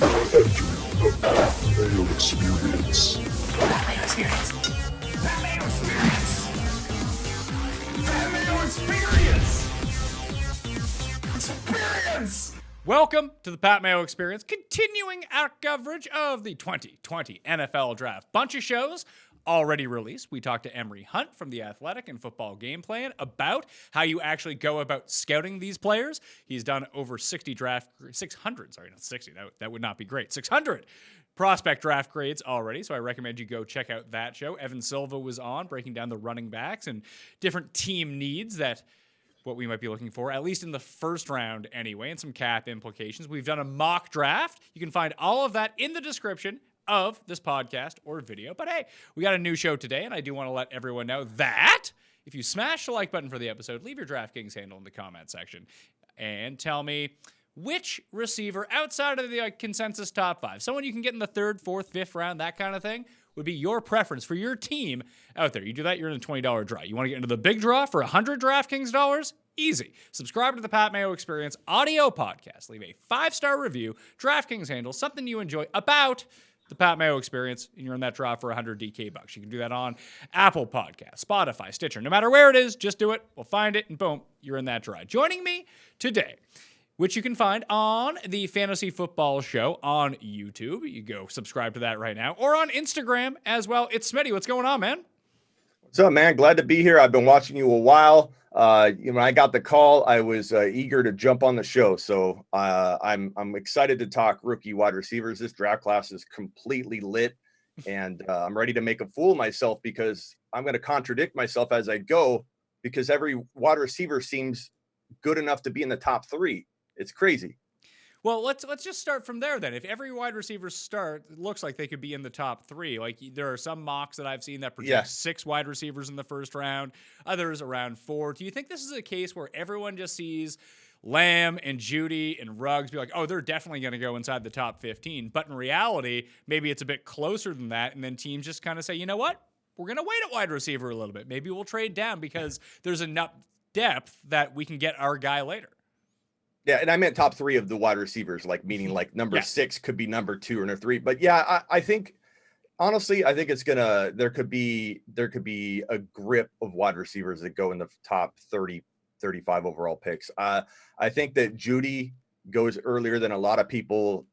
The Mayo Experience. That Mayo Experience. That Mayo Experience. That Mayo Experience. Experience. Welcome to the Pat Mayo Experience, continuing our coverage of the 2020 NFL Draft. Bunch of shows already released. We talked to Emery Hunt from The Athletic and Football Game Plan about how you actually go about scouting these players. He's done over 600, sorry, not 60, that would not be great, 600 prospect draft grades already, so I recommend you go check out that show. Evan Silva was on, breaking down the running backs and different team needs that what we might be looking for, at least in the first round anyway, and some cap implications. We've done a mock draft. You can find all of that in the description of this podcast or video. But hey, we got a new show today, and I do want to let everyone know that if you smash the like button for the episode, leave your DraftKings handle in the comment section and tell me which receiver outside of the consensus top 5, someone you can get in the 3rd, 4th, 5th round, that kind of thing, would be your preference for your team out there. You do that, you're in a $20 draw. You want to get into the big draw for 100 DraftKings dollars? Easy. Subscribe to the Pat Mayo Experience audio podcast. Leave a 5-star review, DraftKings handle, something you enjoy about the Pat Mayo Experience, and you're in that draw for 100 DK bucks. You can do that on Apple Podcasts, Spotify, Stitcher. No matter where it is, just do it. We'll find it, and boom, you're in that draw. Joining me today, which you can find on the Fantasy Football Show on YouTube. You go subscribe to that right now, or on Instagram as well. It's Smitty. What's going on, man? What's up, man? Glad to be here. I've been watching you a while. When I got the call, I was eager to jump on the show. So I'm excited to talk rookie wide receivers. This draft class is completely lit, and I'm ready to make a fool of myself because I'm going to contradict myself as I go because every wide receiver seems good enough to be in the top 3. It's crazy. Well, let's just start from there then. If every wide receiver it looks like they could be in the top 3. Like there are some mocks that I've seen that project 6 wide receivers in the first round, others around 4. Do you think this is a case where everyone just sees Lamb and Jeudy and Ruggs be like, oh, they're definitely going to go inside the top 15. But in reality, maybe it's a bit closer than that. And then teams just kind of say, you know what? We're going to wait at wide receiver a little bit. Maybe we'll trade down because there's enough depth that we can get our guy later. Yeah, and I meant top 3 of the wide receivers, like meaning like number 6 could be number 2 or number 3. But yeah, I think honestly, I think it's there could be a grip of wide receivers that go in the top 30, 35 overall picks. I think that Jeudy goes earlier than a lot of people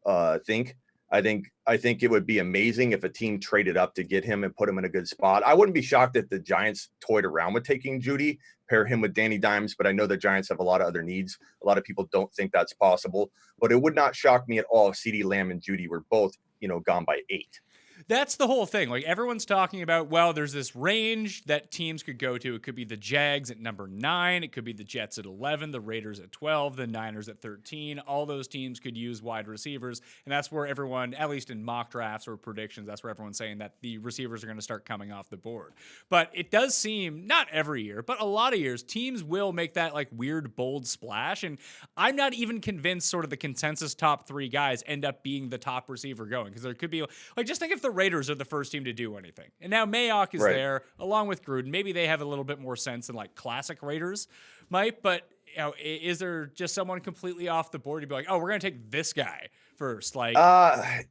think. I think it would be amazing if a team traded up to get him and put him in a good spot. I wouldn't be shocked if the Giants toyed around with taking Jeudy, pair him with Danny Dimes, but I know the Giants have a lot of other needs. A lot of people don't think that's possible, but it would not shock me at all if CeeDee Lamb and Jeudy were both, gone by 8. That's the whole thing. Like everyone's talking about, well, there's this range that teams could go to. It could be the Jags at number 9. It could be the Jets at 11, the Raiders at 12, the Niners at 13. All those teams could use wide receivers. And that's where everyone, at least in mock drafts or predictions, that's where everyone's saying that the receivers are going to start coming off the board. But it does seem, not every year, but a lot of years, teams will make that like weird, bold splash. And I'm not even convinced sort of the consensus top 3 guys end up being the top receiver going. Because there could be, like, just think if the Raiders are the first team to do anything. And now Mayock is there along with Gruden. Maybe they have a little bit more sense than like classic Raiders might, but is there just someone completely off the board to be like, oh, we're going to take this guy first? Like, and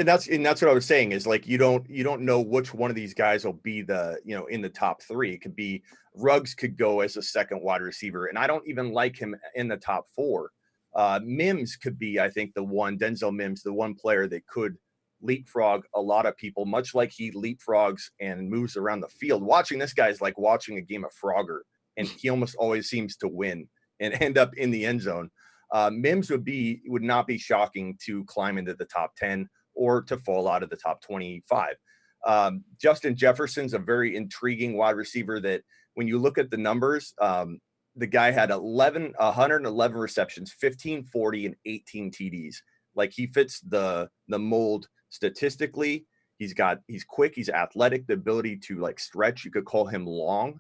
that's what I was saying is like, you don't know which one of these guys will be the, in the top 3. It could be Ruggs could go as a second wide receiver. And I don't even like him in the top 4. Mims could be, I think Denzel Mims, the one player that could leapfrog a lot of people, much like he leapfrogs and moves around the field. Watching this guy is like watching a game of Frogger, and he almost always seems to win and end up in the end zone. Mims would not be shocking to climb into the top 10 or to fall out of the top 25. Justin Jefferson's a very intriguing wide receiver that when you look at the numbers, the guy had 111 receptions, 1540, and 18 TDs. Like he fits the mold statistically. He's quick, he's athletic, the ability to like stretch. You could call him long.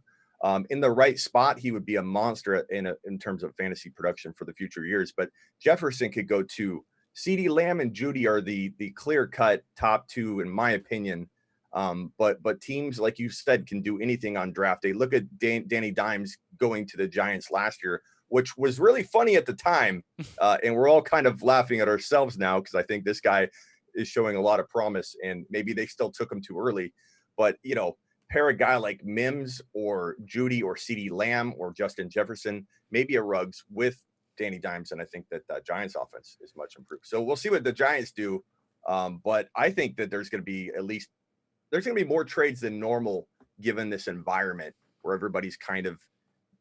In the right spot, he would be a monster in terms of fantasy production for the future years. But Jefferson could go to CeeDee Lamb and Jeudy are the clear-cut top 2, in my opinion. But teams, like you said, can do anything on draft day. Look at Danny Dimes going to the Giants last year. which was really funny at the time. And we're all kind of laughing at ourselves now because I think this guy is showing a lot of promise, and maybe they still took him too early. But, you know, pair a guy like Mims or Jeudy or CeeDee Lamb or Justin Jefferson, maybe a Ruggs with Danny Dimes, and I think that the Giants offense is much improved. So we'll see what the Giants do. But I think that there's going to be more trades than normal given this environment where everybody's kind of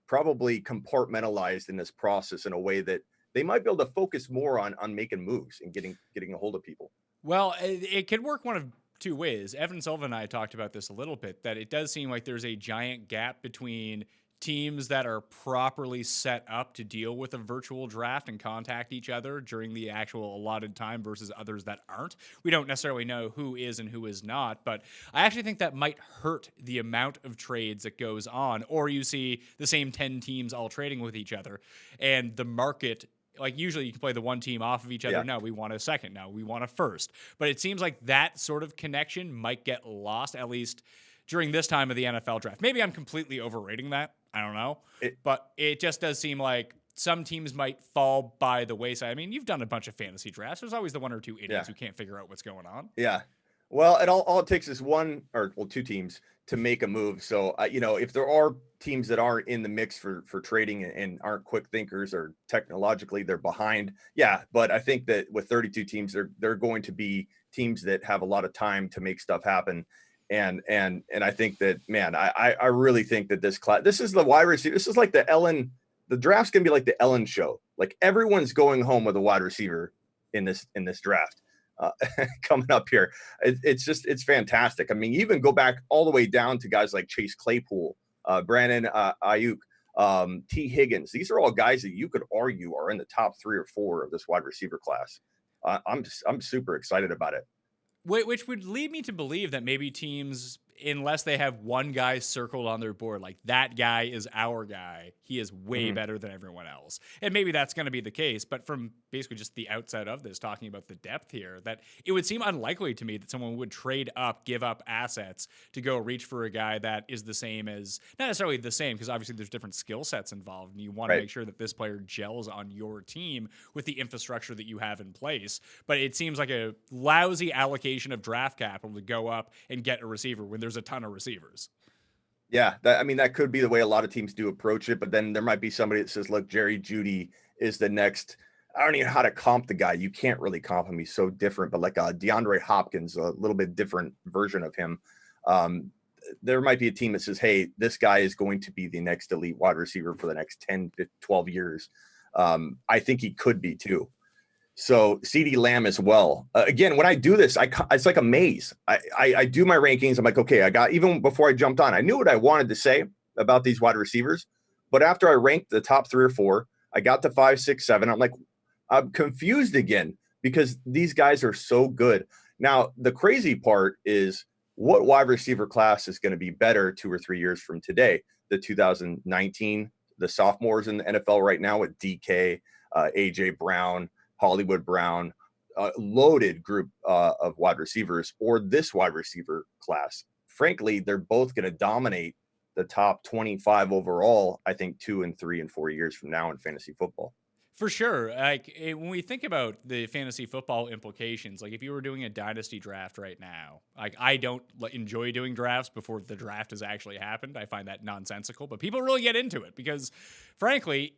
probably compartmentalized in this process in a way that they might be able to focus more on making moves and getting a hold of people. Well, it could work one of two ways. Evan Silva and I talked about this a little bit, that it does seem like there's a giant gap between teams that are properly set up to deal with a virtual draft and contact each other during the actual allotted time versus others that aren't. We don't necessarily know who is and who is not, but I actually think that might hurt the amount of trades that goes on, or you see the same 10 teams all trading with each other and the market. Like usually you can play the one team off of each other. Yeah. No, we want a second. No, we want a first. But it seems like that sort of connection might get lost, at least during this time of the NFL draft. Maybe I'm completely overrating that. I don't know. But it just does seem like some teams might fall by the wayside. I mean, you've done a bunch of fantasy drafts. There's always the one or two idiots who can't figure out what's going on. Yeah. Well, all it takes is two teams to make a move. So, if there are teams that aren't in the mix for trading and aren't quick thinkers or technologically they're behind. Yeah. But I think that with 32 teams, they're going to be teams that have a lot of time to make stuff happen. And I think that, man, I really think that this is the wide receiver. This is like the draft's going to be like the Ellen show. Like everyone's going home with a wide receiver in this draft. Coming up here. It's fantastic. I mean, you even go back all the way down to guys like Chase Claypool, Brandon Aiyuk, T. Higgins. These are all guys that you could argue are in the top 3 or 4 of this wide receiver class. I'm super excited about it. Which would lead me to believe that maybe teams, unless they have one guy circled on their board, like that guy is our guy, he is way better than everyone else. And maybe that's going to be the case. But from basically just the outset of this, talking about the depth here, that it would seem unlikely to me that someone would trade up, give up assets to go reach for a guy that is the same as, not necessarily the same, because obviously there's different skill sets involved. And you want to make sure that this player gels on your team with the infrastructure that you have in place. But it seems like a lousy allocation of draft capital to go up and get a receiver when there's a ton of receivers. Yeah, that could be the way a lot of teams do approach it, but then there might be somebody that says, look, Jerry Jeudy is the next. I don't even know how to comp the guy. You can't really comp him. He's so different, but like DeAndre Hopkins, a little bit different version of him. There might be a team that says, hey, this guy is going to be the next elite wide receiver for the next 10, 12 years. I think he could be too. So CeeDee Lamb as well. Again, when I do this, it's like a maze. I do my rankings. I'm like, okay, even before I jumped on, I knew what I wanted to say about these wide receivers. But after I ranked the top 3 or 4, I got to 5, 6, 7. I'm like, I'm confused again because these guys are so good. Now, the crazy part is what wide receiver class is going to be better 2 or 3 years from today? The 2019, the sophomores in the NFL right now with DK, AJ Brown, Hollywood Brown, loaded group of wide receivers, or this wide receiver class. Frankly, they're both going to dominate the top 25 overall, I think 2 and 3 and 4 years from now in fantasy football. For sure. Like when we think about the fantasy football implications, like if you were doing a dynasty draft right now, like I don't enjoy doing drafts before the draft has actually happened. I find that nonsensical, but people really get into it because frankly,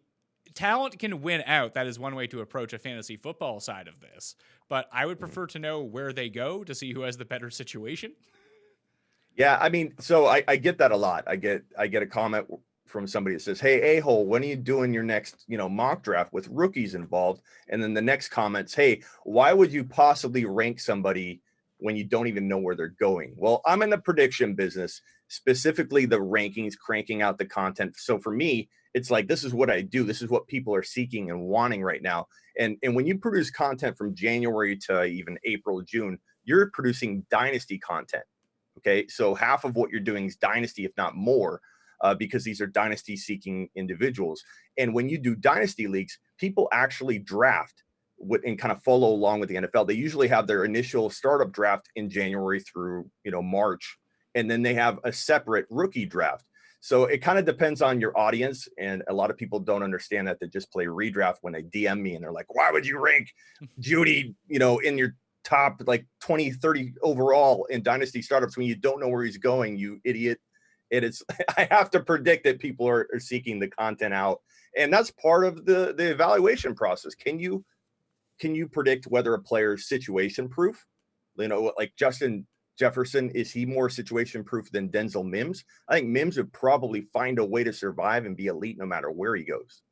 talent can win out. That is one way to approach a fantasy football side of this. But I would prefer to know where they go to see who has the better situation. Yeah, I mean, so I get that a lot. I get a comment from somebody that says, hey, a-hole, when are you doing your next, mock draft with rookies involved? And then the next comment's, hey, why would you possibly rank somebody when you don't even know where they're going? Well, I'm in the prediction business, specifically the rankings, cranking out the content. So for me, it's like, this is what I do. This is what people are seeking and wanting right now. And when you produce content from January to even April, June, you're producing dynasty content. Okay. So half of what you're doing is dynasty, if not more, because these are dynasty seeking individuals. And when you do dynasty leagues, people actually draft and kind of follow along with the NFL. They usually have their initial startup draft in January through, March, and then they have a separate rookie draft. So it kind of depends on your audience. And a lot of people don't understand that. They just play redraft when they DM me and they're like, why would you rank Jeudy, in your top like 20, 30 overall in dynasty startups when you don't know where he's going, you idiot. It is, I have to predict that people are seeking the content out. And that's part of the evaluation process. Can you predict whether a player is situation proof? Like Justin Jefferson, is he more situation proof than Denzel Mims? I think Mims would probably find a way to survive and be elite no matter where he goes.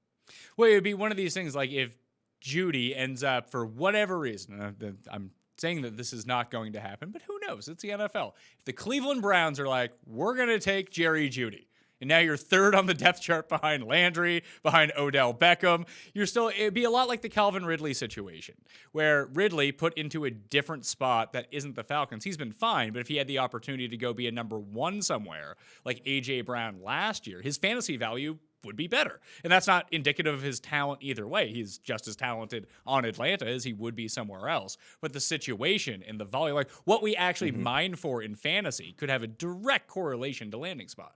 Well, it would be one of these things like if Jeudy ends up for whatever reason, I'm saying that this is not going to happen, but who knows? It's the NFL. If the Cleveland Browns are like, we're going to take Jerry Jeudy, and now you're third on the depth chart behind Landry, behind Odell Beckham, it'd be a lot like the Calvin Ridley situation, where Ridley put into a different spot that isn't the Falcons. He's been fine, but if he had the opportunity to go be a number one somewhere, like A.J. Brown last year, his fantasy value would be better. And that's not indicative of his talent either way. He's just as talented on Atlanta as he would be somewhere else. But the situation and the volume, like what we actually mine for in fantasy, could have a direct correlation to landing spot.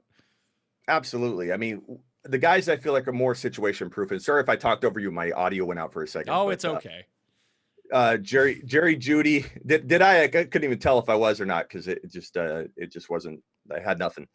Absolutely. I mean, the guys I feel like are more situation proof, and sorry if I talked over you, my audio went out for a second. Oh, it's okay. Jerry Jeudy, did I couldn't even tell if I was or not, because it just wasn't, I had nothing.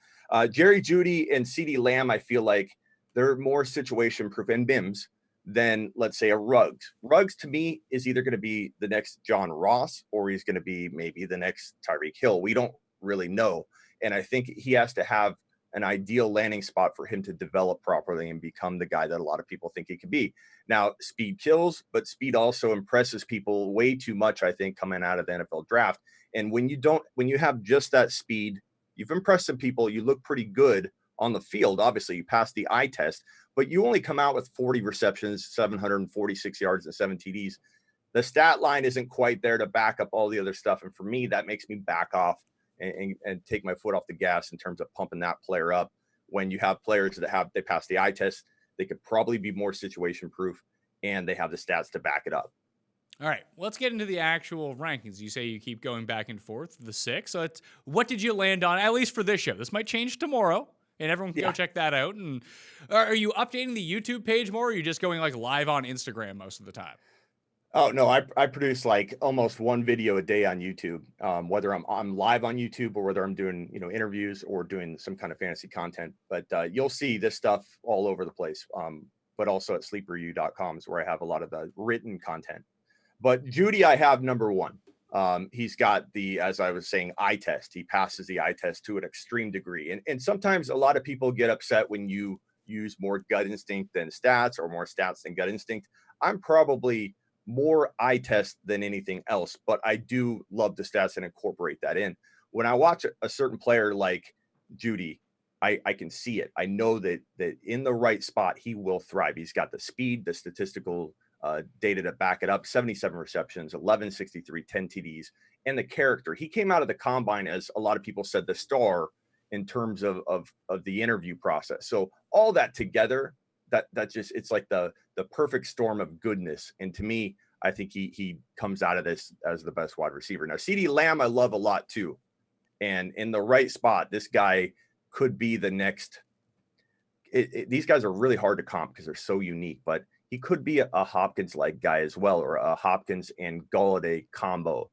Jerry Jeudy and CeeDee Lamb, I feel like they're more situation proof, and Mims than, let's say, a Ruggs. Ruggs to me is either going to be the next John Ross or he's going to be maybe the next Tyreek Hill. We don't really know. And I think he has to have an ideal landing spot for him to develop properly and become the guy that a lot of people think he could be. Now, speed kills, but speed also impresses people way too much, I think, coming out of the NFL draft. And when you have just that speed, you've impressed some people, you look pretty good on the field. Obviously, you pass the eye test, but you only come out with 40 receptions, 746 yards, and 7 TDs. The stat line isn't quite there to back up all the other stuff. And for me, that makes me back off and take my foot off the gas in terms of pumping that player up. When you have players that they pass the eye test, they could probably be more situation proof, and they have the stats to back it up. All right, let's get into the actual rankings. You say you keep going back and forth, the 6. So what did you land on, at least for this show? This might change tomorrow, and everyone can go check that out. And are you updating the YouTube page more, or are you just going like live on Instagram most of the time? Oh, no, I produce like almost one video a day on YouTube, whether I'm live on YouTube or whether I'm doing, interviews or doing some kind of fantasy content. But you'll see this stuff all over the place, but also at sleeperu.com is where I have a lot of the written content. But Jeudy, I have number 1. He's got as I was saying, eye test. He passes the eye test to an extreme degree. And sometimes a lot of people get upset when you use more gut instinct than stats or more stats than gut instinct. I'm probably more eye test than anything else, but I do love the stats and incorporate that in. When I watch a certain player like Jeudy, I can see it. I know that in the right spot, he will thrive. He's got the speed, the statistical data to back it up. 77 receptions, 1163, 10 TDs, and the character. He came out of the combine, as a lot of people said, the star in terms of the interview process. So all that together, that just, it's like the perfect storm of goodness. And to me, I think he comes out of this as the best wide receiver. Now, CeeDee Lamb, I love a lot too. And in the right spot, this guy could be the next. These guys are really hard to comp because they're so unique, but he could be a Hopkins-like guy as well, or a Hopkins and Golladay combo.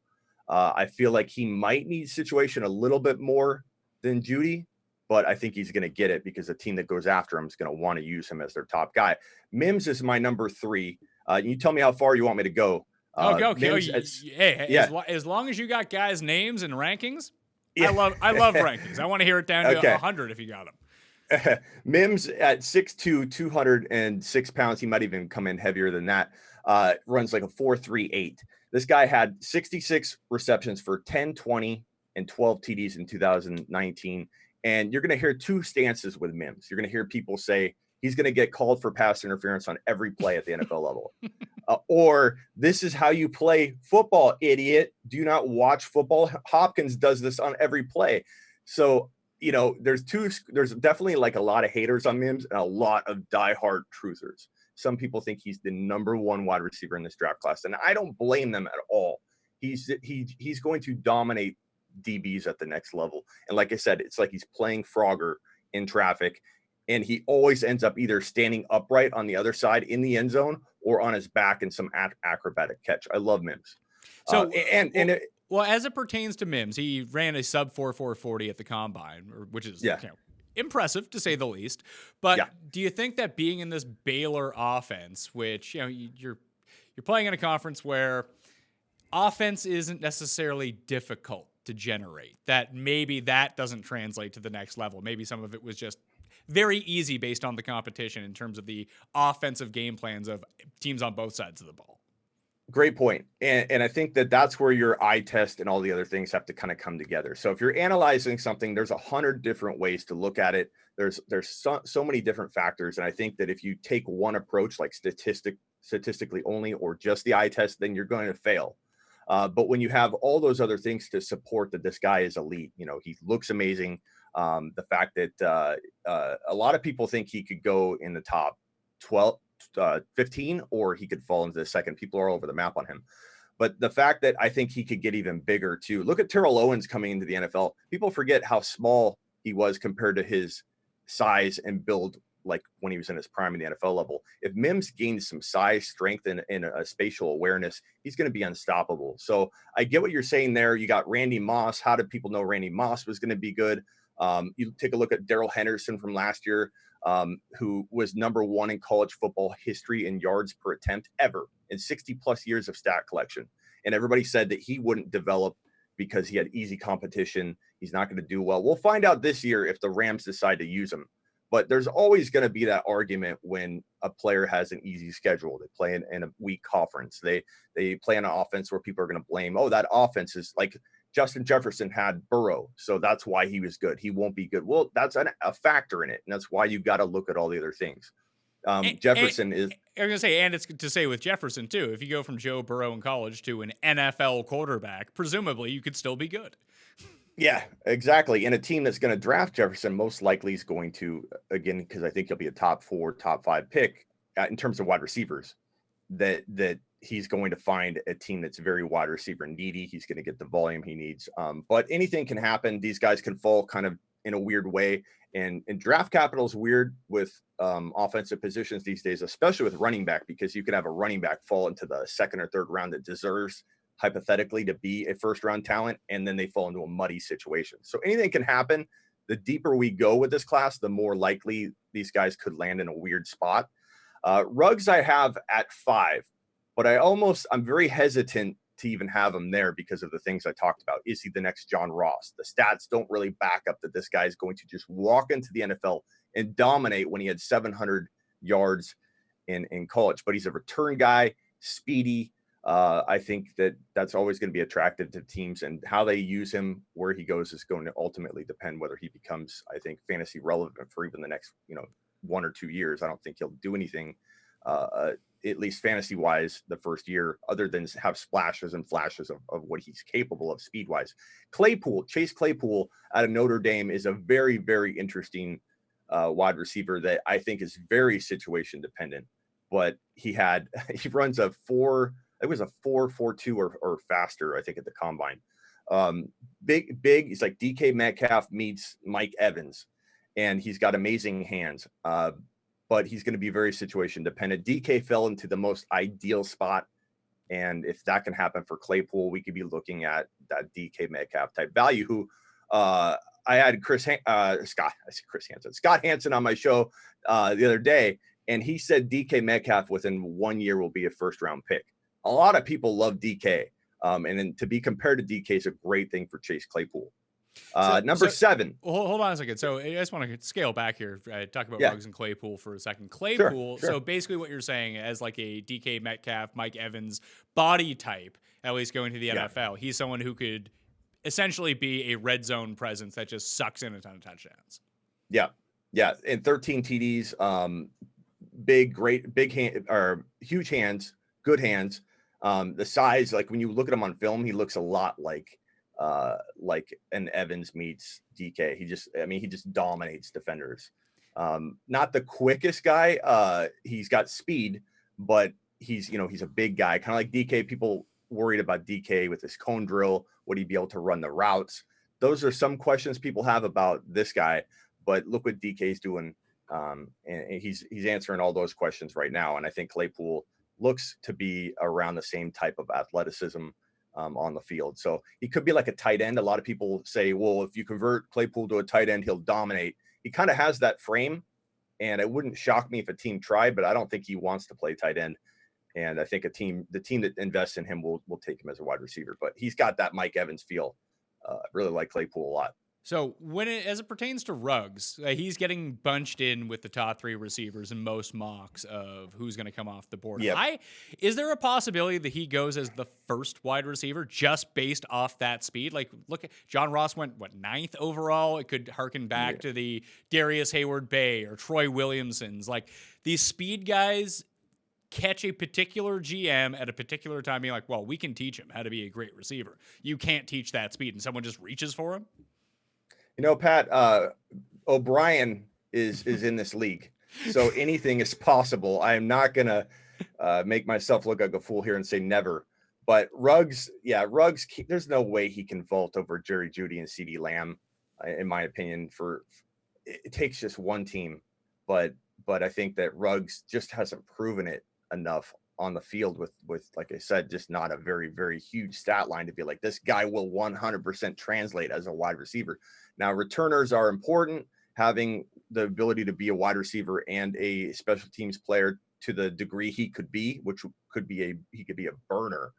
I feel like he might need situation a little bit more than Jeudy, but I think he's going to get it because the team that goes after him is going to want to use him as their top guy. Mims is my number 3. You tell me how far you want me to go. Go. Mims, As long as you got guys' names and rankings, I love rankings. I want to hear it down to 100 if you got them. Mims at 6'2", 206 pounds. He might even come in heavier than that. Runs like a 4.38. This guy had 66 receptions for 10, 20, and 12 TDs in 2019. And you're going to hear two stances with Mims. You're going to hear people say he's going to get called for pass interference on every play at the NFL level. Or this is how you play football, idiot. Do you not watch football? Hopkins does this on every play. So, there's definitely like a lot of haters on Mims and a lot of diehard truthers. Some people think he's the number 1 wide receiver in this draft class, and I don't blame them at all. He's going to dominate DBs at the next level. And like I said, it's like he's playing Frogger. in traffic, and he always ends up either standing upright on the other side in the end zone or on his back in some acrobatic catch. I love Mims. So, well, as it pertains to Mims, he ran a sub 4.40 at the combine, which is impressive to say the least. But do you think that being in this Baylor offense, which you're playing in a conference where offense isn't necessarily difficult to generate, that maybe that doesn't translate to the next level? Maybe some of it was just very easy based on the competition in terms of the offensive game plans of teams on both sides of the ball. Great point. And I think that's where your eye test and all the other things have to kind of come together. So if you're analyzing something, there's 100 different ways to look at it. There's so many different factors. And I think that if you take one approach, like statistically only, or just the eye test, then you're going to fail. But when you have all those other things to support that this guy is elite, he looks amazing. The fact that a lot of people think he could go in the top 15, or he could fall into the second. People are all over the map on him. But the fact that I think he could get even bigger too. Look at Terrell Owens coming into the NFL. People forget how small he was compared to his size and build, like when he was in his prime in the NFL level. If Mims gains some size, strength, and a spatial awareness, he's going to be unstoppable. So I get what you're saying there. You got Randy Moss. How did people know Randy Moss was going to be good? You take a look at Darrell Henderson from last year, who was number 1 in college football history in yards per attempt ever in 60 plus years of stat collection. And everybody said that he wouldn't develop because he had easy competition. He's not going to do well. We'll find out this year if the Rams decide to use him. But there's always going to be that argument when a player has an easy schedule. They play in a weak conference. They play in an offense where people are going to blame, that offense is like Justin Jefferson had Burrow, so that's why he was good. He won't be good. Well, that's a factor in it, and that's why you got to look at all the other things. Jefferson is. I was going to say, and it's to say with Jefferson too, if you go from Joe Burrow in college to an NFL quarterback, presumably you could still be good. Yeah, exactly. And a team that's going to draft Jefferson most likely is going to, again, because I think he'll be a top 4, top 5 pick in terms of wide receivers, that he's going to find a team that's very wide receiver needy. He's going to get the volume he needs. But anything can happen. These guys can fall kind of in a weird way. And draft capital is weird with offensive positions these days, especially with running back, because you can have a running back fall into the 2nd or 3rd round that deserves hypothetically to be a 1st round talent, and then they fall into a muddy situation. So anything can happen. The deeper we go with this class, the more likely these guys could land in a weird spot. Ruggs I have at 5. But I'm very hesitant to even have him there because of the things I talked about. Is he the next John Ross? The stats don't really back up that this guy is going to just walk into the NFL and dominate when he had 700 yards in college. But he's a return guy, speedy. I think that's always going to be attractive to teams, and how they use him, where he goes, is going to ultimately depend whether he becomes, I think, fantasy relevant for even the next 1 or 2 years. I don't think he'll do anything at least fantasy wise the first year, other than have splashes and flashes of what he's capable of speed wise. Chase Claypool out of Notre Dame is a very, very interesting wide receiver that I think is very situation dependent, but he runs a 4.42 or faster, I think, at the combine. Big, he's like DK Metcalf meets Mike Evans, and he's got amazing hands. But he's going to be very situation dependent. DK fell into the most ideal spot. And if that can happen for Claypool, we could be looking at that DK Metcalf type value, who I had Scott Hansen on my show the other day, and he said DK Metcalf within 1 year will be a 1st round pick. A lot of people love DK. And then to be compared to DK is a great thing for Chase Claypool. Number 7. Well, hold on a second. So I just want to scale back here. Talk about Ruggs and Claypool for a second. Claypool. Sure. So basically what you're saying as like a DK Metcalf, Mike Evans body type, at least going to the NFL. He's someone who could essentially be a red zone presence that just sucks in a ton of touchdowns. Yeah. And 13 TDs, big hand, or huge hands, good hands. The size, like when you look at him on film, he looks a lot like an Evans meets DK. He just dominates defenders. Not the quickest guy. He's got speed, but he's a big guy, kind of like DK. People worried about DK with his cone drill. Would he be able to run the routes? Those are some questions people have about this guy, but look what DK's doing. And he's answering all those questions right now. And I think Claypool looks to be around the same type of athleticism on the field. So he could be like a tight end. A lot of people say, well, if you convert Claypool to a tight end, he'll dominate. He kind of has that frame, and it wouldn't shock me if a team tried, but I don't think he wants to play tight end. And I think the team that invests in him will take him as a wide receiver. But he's got that Mike Evans feel. Really like Claypool a lot. So as it pertains to Ruggs, he's getting bunched in with the top 3 receivers in most mocks of who's going to come off the board. Yep. Is there a possibility that he goes as the first wide receiver just based off that speed? Like, look, John Ross went, 9th overall? It could harken back to the Darius Hayward-Bay or Troy Williamsons. Like, these speed guys catch a particular GM at a particular time being like, well, we can teach him how to be a great receiver. You can't teach that speed, and someone just reaches for him? You know, Pat, O'Brien is in this league, so anything is possible. I am not going to make myself look like a fool here and say never. But Ruggs, there's no way he can vault over Jerry Jeudy and CeeDee Lamb, in my opinion. It takes just one team, but I think that Ruggs just hasn't proven it enough on the field with like I said, just not a very, very huge stat line to be like, this guy will 100% translate as a wide receiver. Now, returners are important. Having the ability to be a wide receiver and a special teams player to the degree he could be, which could be a burner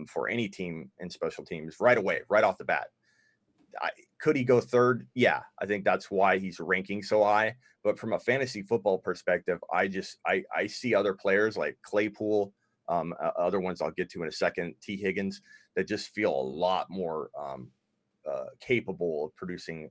for any team in special teams right away, right off the bat. Could he go third? Yeah, I think that's why he's ranking so high. But from a fantasy football perspective, I see other players like Claypool, other ones I'll get to in a second, T. Higgins, that just feel a lot more capable of producing,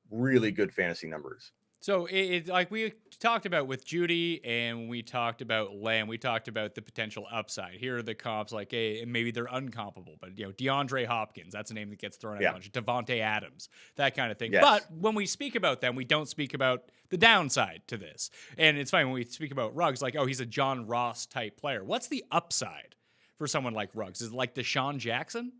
really good fantasy numbers. So it's like we talked about with Jeudy and we talked about Lamb, we talked about the potential upside. Here are the comps, like maybe they're uncomparable, but DeAndre Hopkins, that's a name that gets thrown out a bunch. Devontae Adams, that kind of thing. Yes. But when we speak about them, we don't speak about the downside to this. And it's funny when we speak about Ruggs, like, oh, he's a John Ross type player. What's the upside for someone like Ruggs? Is it like Deshaun Jackson?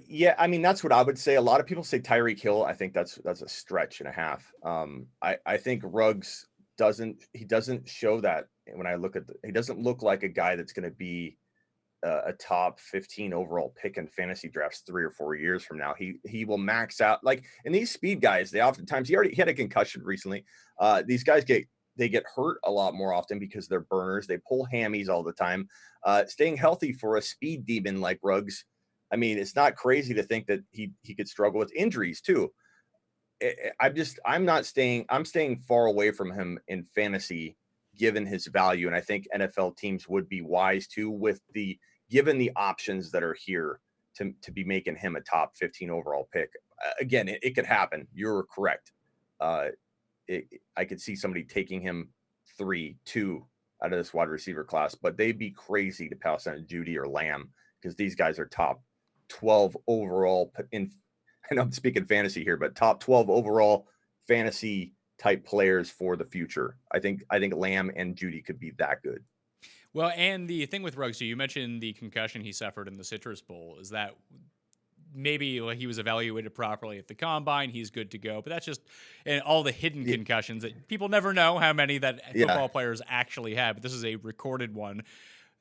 Yeah, I mean, that's what I would say. A lot of people say Tyreek Hill. I think that's a stretch and a half. I think Ruggs doesn't show that when I look he doesn't look like a guy that's going to be a top 15 overall pick in fantasy drafts 3 or 4 years from now. He will max out, like, and these speed guys, they oftentimes, he had a concussion recently. These guys get hurt a lot more often because they're burners. They pull hammies all the time. Staying healthy for a speed demon like Ruggs, I mean, it's not crazy to think that he could struggle with injuries too. I'm staying far away from him in fantasy, given his value. And I think NFL teams would be wise to, given the options that are here to be making him a top 15 overall pick. Again, it could happen. You're correct. I could see somebody taking him 3-2 out of this wide receiver class, but they'd be crazy to pass on Jeudy or Lamb, because these guys are top 12 overall I know I'm speaking fantasy here, but top 12 overall fantasy type players for the future. I think Lamb and Jeudy could be that good. Well, and the thing with Ruggs, so you mentioned the concussion he suffered in the Citrus Bowl, is that maybe like he was evaluated properly at the combine, he's good to go. But that's just and all the hidden concussions that people never know how many that football players actually have. But this is a recorded one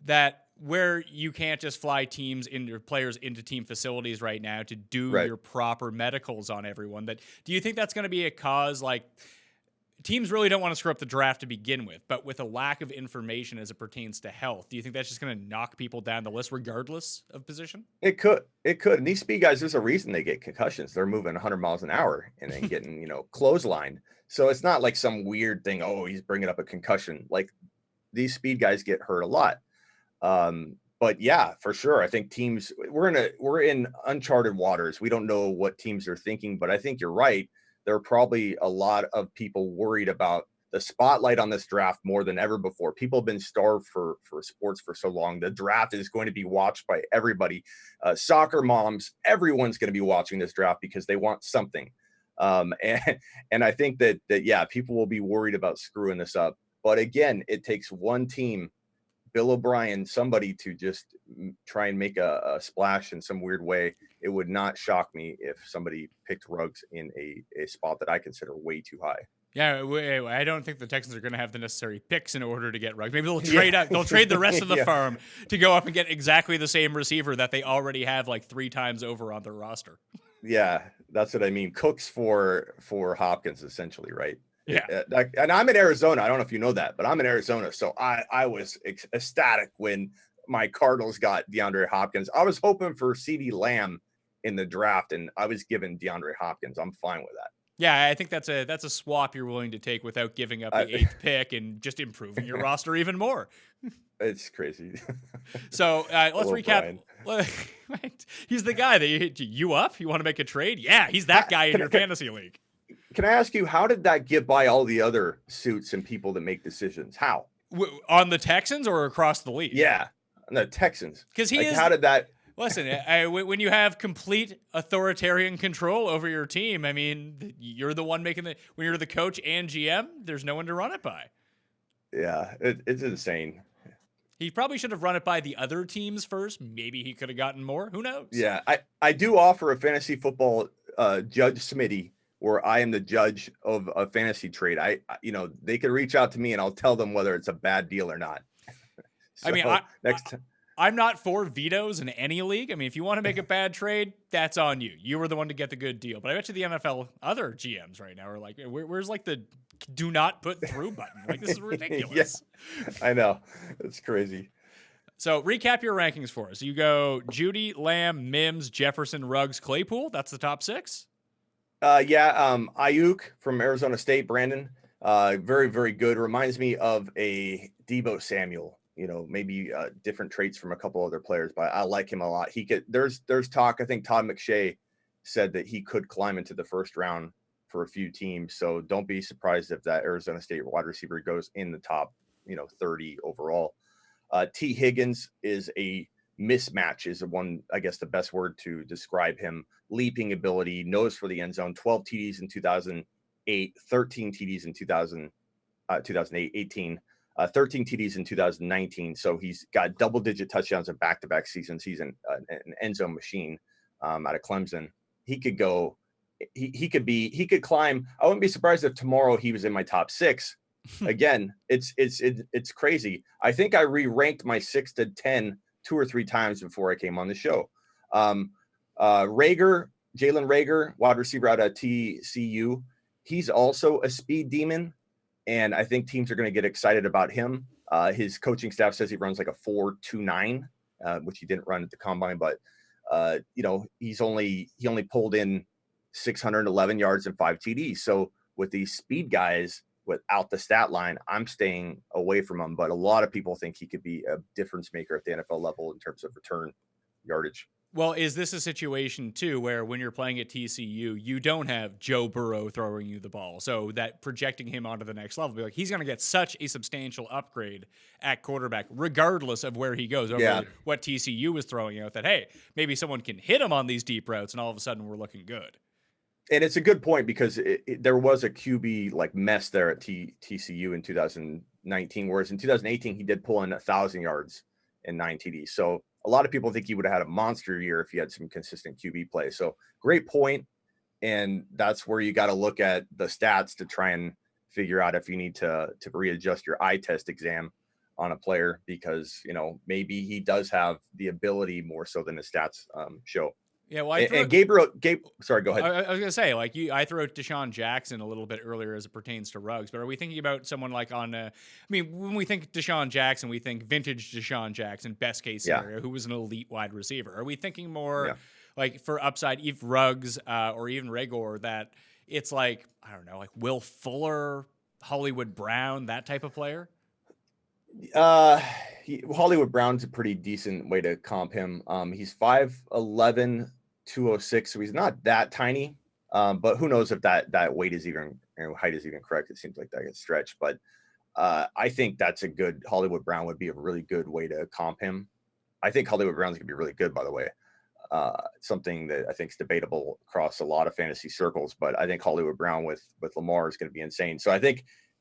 that where you can't just fly players into team facilities right now to do your proper medicals on everyone. Do you think that's going to be a cause? Like, teams really don't want to screw up the draft to begin with, but with a lack of information as it pertains to health, do you think that's just going to knock people down the list regardless of position? It could. And these speed guys, there's a reason they get concussions. They're moving 100 miles an hour and then getting, clotheslined. So it's not like some weird thing. Oh, he's bringing up a concussion. Like, these speed guys get hurt a lot. But yeah, for sure. I think teams, we're in uncharted waters. We don't know what teams are thinking, but I think you're right. There are probably a lot of people worried about the spotlight on this draft more than ever before. People have been starved for sports for so long. The draft is going to be watched by everybody. Soccer moms, everyone's going to be watching this draft because they want something. And I think that people will be worried about screwing this up. But again, it takes one team Bill O'Brien, somebody to just try and make a splash in some weird way. It would not shock me if somebody picked Ruggs in a spot that I consider way too high. Yeah, I don't think the Texans are going to have the necessary picks in order to get Ruggs. Maybe they'll trade up. They'll trade the rest of the farm to go up and get exactly the same receiver that they already have like 3 times over on their roster. Yeah, that's what I mean. Cooks for Hopkins, essentially, right? Yeah. And I'm in Arizona. I don't know if you know that, but I'm in Arizona. So I was ecstatic when my Cardinals got DeAndre Hopkins. I was hoping for CeeDee Lamb in the draft, and I was given DeAndre Hopkins. I'm fine with that. Yeah, I think that's a swap you're willing to take without giving up the 8th pick and just improving your roster even more. It's crazy. So let's recap. He's the guy that you up? You want to make a trade? Yeah, he's that guy in your fantasy league. Can I ask you, how did that get by all the other suits and people that make decisions? How? On the Texans or across the league? Yeah, on the Texans. Because how did that? Listen, when you have complete authoritarian control over your team, I mean, you're the one making when you're the coach and GM, there's no one to run it by. Yeah, it's insane. He probably should have run it by the other teams first. Maybe he could have gotten more. Who knows? Yeah, I do offer a fantasy football Judge Smitty, where I am the judge of a fantasy trade. They could reach out to me and I'll tell them whether it's a bad deal or not. So, I mean, I'm not for vetoes in any league. I mean, if you want to make a bad trade, that's on you. You were the one to get the good deal. But I bet you the NFL other GMs right now are like, where's like the do not put through button? Like, this is ridiculous. Yeah, I know. It's crazy. So recap your rankings for us. You go Jeudy, Lamb, Mims, Jefferson, Ruggs, Claypool. That's the top 6. Aiyuk from Arizona State, Brandon. Very, very good. Reminds me of a Deebo Samuel. Maybe different traits from a couple other players, but I like him a lot. There's talk. I think Todd McShay said that he could climb into the first round for a few teams. So don't be surprised if that Arizona State wide receiver goes in the top, 30 overall. T. Higgins is a mismatch, is one, I guess, the best word to describe him. Leaping ability, nose for the end zone, 12 TDs in 2008, 13 TDs in 2008, 18. 13 TDs in 2019. So he's got double-digit touchdowns in back-to-back seasons. He's an end zone machine out of Clemson. He could go. He could climb. I wouldn't be surprised if tomorrow he was in my top 6. Again, it's crazy. I think I re-ranked my 6 to 10 2 or 3 times before I came on the show. Jalen Reagor, wide receiver out of TCU. He's also a speed demon. And I think teams are going to get excited about him. His coaching staff says he runs like a 4.29, which he didn't run at the combine. But he only pulled in 611 yards and 5 TDs. So with these speed guys without the stat line, I'm staying away from him. But a lot of people think he could be a difference maker at the NFL level in terms of return yardage. Well, is this a situation, too, where when you're playing at TCU, you don't have Joe Burrow throwing you the ball? So that projecting him onto the next level, he's going to get such a substantial upgrade at quarterback, regardless of where he goes, over what TCU is throwing out, that, hey, maybe someone can hit him on these deep routes, and all of a sudden we're looking good. And it's a good point because there was a QB like mess there at TCU in 2019, whereas in 2018, he did pull in 1,000 yards and 9 TDs. So a lot of people think he would have had a monster year if he had some consistent QB play. So great point. And that's where you got to look at the stats to try and figure out if you need to readjust your eye test exam on a player, because, maybe he does have the ability more so than his stats show. Yeah, well, sorry, go ahead. I was gonna say, I threw out Deshaun Jackson a little bit earlier as it pertains to Ruggs, but are we thinking about someone like when we think Deshaun Jackson, we think vintage Deshaun Jackson, best case scenario, who was an elite wide receiver. Are we thinking more like for upside, if Ruggs or even Reagor, that it's like, I don't know, like Will Fuller, Hollywood Brown, that type of player? Hollywood Brown's a pretty decent way to comp him. He's 5'11", 206, so he's not that tiny, but who knows if that weight is even, height is even correct. It seems like that gets stretched, but I think that's a good, Hollywood Brown would be a really good way to comp him. I think Hollywood Brown's gonna be really good, by the way. Something that I think is debatable across a lot of fantasy circles, but I think Hollywood Brown with Lamar is going to be insane. So I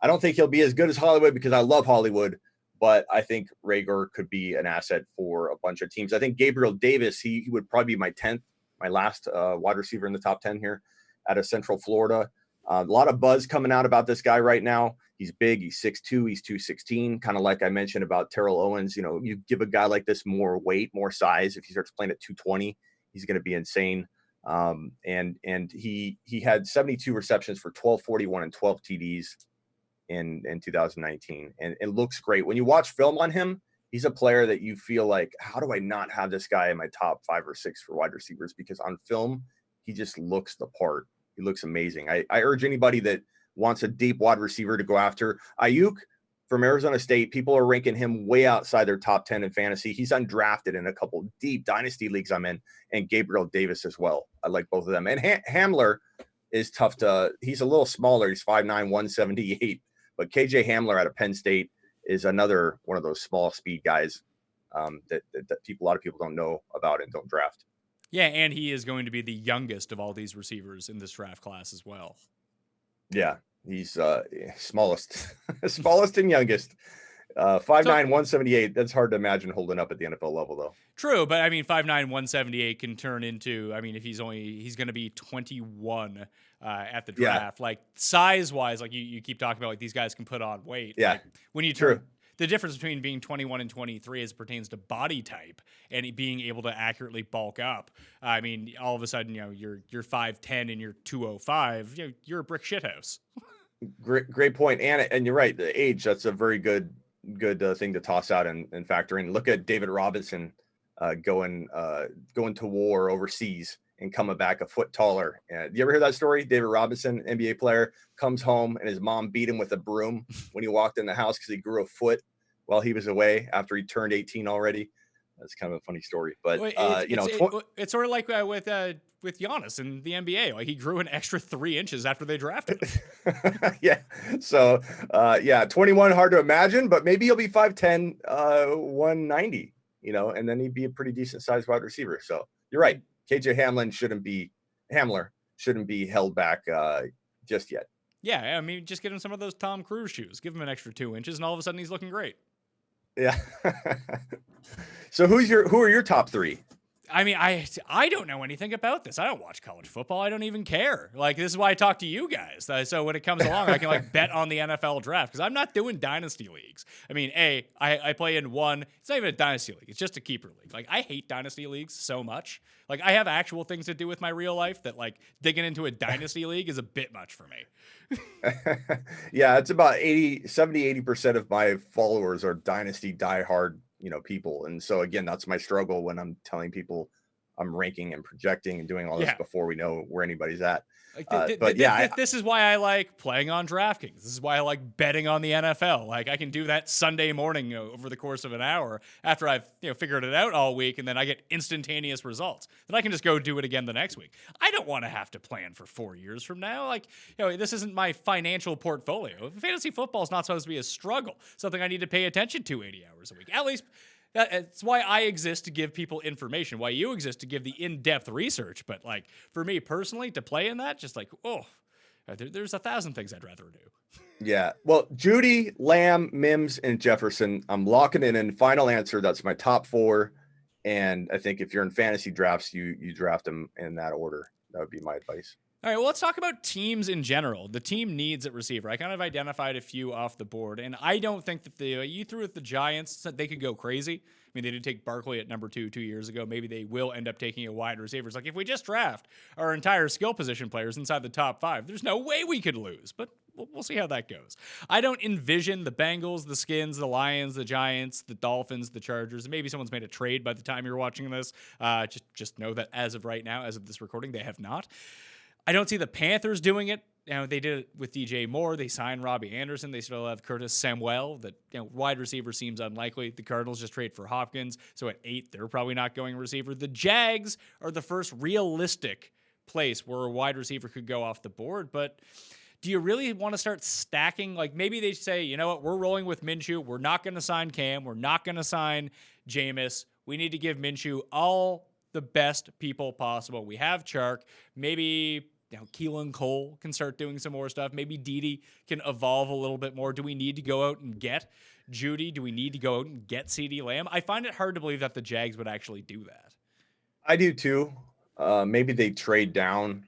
don't think he'll be as good as Hollywood, because I love Hollywood, but I think Reagor could be an asset for a bunch of teams. I think Gabriel Davis, he would probably be my 10th, my last wide receiver in the top 10 here out of Central Florida. A lot of buzz coming out about this guy right now. He's big. He's 6'2". He's 216. Kind of like I mentioned about Terrell Owens. You know, you give a guy like this more weight, more size. If he starts playing at 220, he's going to be insane. And he had 72 receptions for 1241 and 12 TDs in 2019, and it looks great. When you watch film on him, he's a player that you feel like, how do I not have this guy in my top 5 or 6 for wide receivers? Because on film, he just looks the part. He looks amazing. I urge anybody that wants a deep wide receiver to go after Aiyuk from Arizona State. People are ranking him way outside their top 10 in fantasy. He's undrafted in a couple deep dynasty leagues I'm in, and Gabriel Davis as well. I like both of them. And Hamler is tough to, he's a little smaller. He's 5'9", 178. But KJ Hamler out of Penn State is another one of those small speed guys that a lot of people don't know about and don't draft. Yeah, and he is going to be the youngest of all these receivers in this draft class as well. Yeah, he's smallest and youngest. 5'9", 178. That's hard to imagine holding up at the NFL level, though. True, but I mean, 5'9", 178 can turn into, I mean, if he's going to be 21 at the draft. Like, size-wise, like you keep talking about, like, these guys can put on weight. Yeah, like, when you turn... The difference between being 21 and 23 as it pertains to body type and being able to accurately bulk up. I mean, all of a sudden, you know, you're 5'10" and you're 205. You know, you're a brick shithouse. Great point. And you're right. The age, that's a very good thing to toss out and factor in. Look at David Robinson going to war overseas and coming back a foot taller. Do you ever hear that story? David Robinson, NBA player, comes home and his mom beat him with a broom when he walked in the house because he grew a foot while he was away after he turned 18 already. That's kind of a funny story, but it's sort of like with Giannis in the NBA. Like, he grew an extra 3 inches after they drafted him. Yeah. So 21, hard to imagine, but maybe he'll be 5'10", 190, you know, and then he'd be a pretty decent sized wide receiver. So you're right. KJ Hamler shouldn't be held back just yet. Yeah. I mean, just get him some of those Tom Cruise shoes, give him an extra 2 inches, and all of a sudden he's looking great. Yeah. So who are your top 3? I mean, I don't know anything about this. I don't watch college football. I don't even care. Like, this is why I talk to you guys. So when it comes along, I can like bet on the NFL draft because I'm not doing dynasty leagues. I mean, I play in one. It's not even a dynasty league. It's just a keeper league. Like, I hate dynasty leagues so much. Like, I have actual things to do with my real life that, like, digging into a dynasty league is a bit much for me. Yeah, it's about 80% of my followers are dynasty diehard, you know, people. And so again, that's my struggle when I'm telling people I'm ranking and projecting and doing all this before we know where anybody's at. Like, this is why I like playing on DraftKings. This is why I like betting on the NFL. Like, I can do that Sunday morning, you know, over the course of an hour after I've, you know, figured it out all week, and then I get instantaneous results. Then I can just go do it again the next week. I don't want to have to plan for 4 years from now. Like, you know, this isn't my financial portfolio. Fantasy football is not supposed to be a struggle, something I need to pay attention to 80 hours a week. At least it's why I exist, to give people information, why you exist to give the in-depth research. But, like, for me personally, to play in that, just like, there's 1,000 things I'd rather do. Yeah. Well, Jeudy, Lamb, Mims, and Jefferson, I'm locking in final answer. That's my top 4. And I think if you're in fantasy drafts, you draft them in that order. That would be my advice. All right, well, let's talk about teams in general. The team needs at receiver. I kind of identified a few off the board, and I don't think that you threw at the Giants, they could go crazy. I mean, they did take Barkley at number 2 years ago. Maybe they will end up taking a wide receiver. It's like, if we just draft our entire skill position players inside the top 5, there's no way we could lose, but we'll see how that goes. I don't envision the Bengals, the Skins, the Lions, the Giants, the Dolphins, the Chargers. Maybe someone's made a trade by the time you're watching this. Just know that as of right now, as of this recording, they have not. I don't see the Panthers doing it. You know, they did it with DJ Moore. They signed Robbie Anderson. They still have Curtis Samuel. That, you know, wide receiver seems unlikely. The Cardinals just trade for Hopkins. So at 8, they're probably not going receiver. The Jags are the first realistic place where a wide receiver could go off the board. But do you really want to start stacking? Like, maybe they say, you know what, we're rolling with Minshew. We're not going to sign Cam. We're not going to sign Jameis. We need to give Minshew all the best people possible. We have Chark. Maybe, you know, Keelan Cole can start doing some more stuff. Maybe Dede can evolve a little bit more. Do we need to go out and get Jeudy? Do we need to go out and get CeeDee Lamb? I find it hard to believe that the Jags would actually do that. I do too. Maybe they trade down.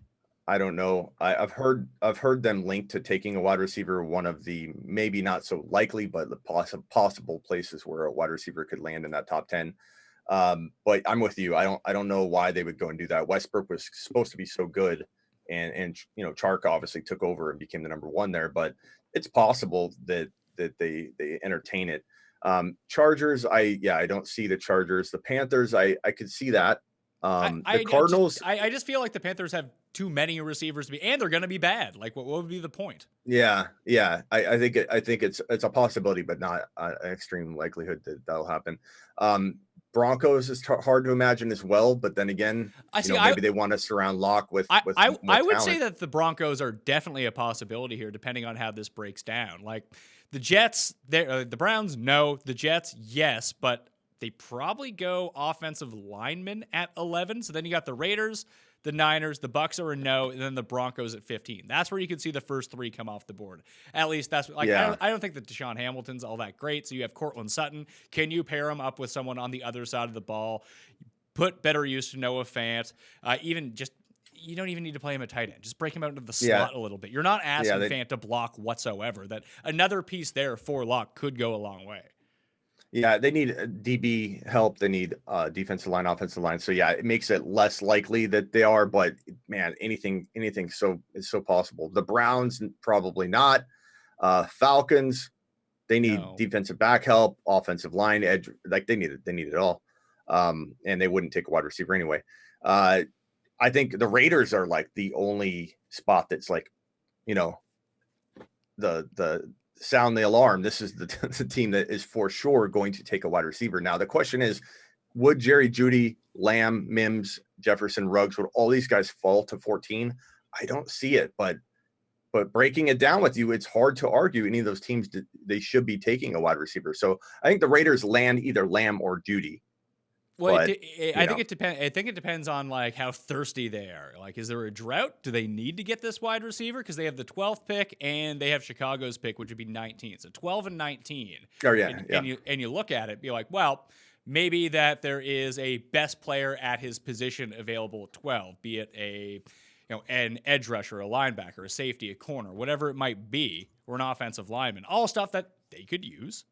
I don't know. I've heard them linked to taking a wide receiver, one of the maybe not so likely, but the possible places where a wide receiver could land in that top 10. But I'm with you. I don't know why they would go and do that. Westbrook was supposed to be so good, and Chark obviously took over and became the number one there. But it's possible that they entertain it. Chargers, I don't see the Chargers. The Panthers, I could see that. The Cardinals, I just feel like the Panthers have too many receivers to be, and they're going to be bad. Like, what would be the point? Yeah. I think it's a possibility, but not an extreme likelihood that that'll happen. Broncos is hard to imagine as well, but then again, maybe they want to surround Locke with. I would say that the Broncos are definitely a possibility here, depending on how this breaks down. Like the Jets, the Browns, no. The Jets, yes, but they probably go offensive lineman at 11. So then you got the Raiders, the Niners, the Bucks are a no, and then the Broncos at 15. That's where you can see the first three come off the board. At least that's like, I don't think that Deshaun Hamilton's all that great. So you have Cortland Sutton. Can you pair him up with someone on the other side of the ball? Put better use to Noah Fant. You don't even need to play him at tight end. Just break him out into the slot a little bit. You're not asking Fant to block whatsoever. That another piece there for Locke could go a long way. Yeah, they need DB help. They need defensive line, offensive line. So yeah, it makes it less likely that they are. But man, anything is so possible. The Browns probably not. Falcons, they need defensive back help, offensive line, edge. Like they need it all. And they wouldn't take a wide receiver anyway. I think the Raiders are like the only spot that's like, the sound the alarm. This is the team that is for sure going to take a wide receiver. Now, the question is, would Jerry, Jeudy, Lamb, Mims, Jefferson, Ruggs, would all these guys fall to 14? I don't see it, but breaking it down with you, it's hard to argue any of those teams they should be taking a wide receiver. So I think the Raiders land either Lamb or Jeudy. Well, I think it depends. I think it depends on like how thirsty they are. Like, is there a drought? Do they need to get this wide receiver because they have the 12th pick and they have Chicago's pick, which would be 19. So 12 and 19. Oh yeah, And you look at it, be like, well, maybe that there is a best player at his position available at 12, be it an edge rusher, a linebacker, a safety, a corner, whatever it might be, or an offensive lineman, all stuff that they could use.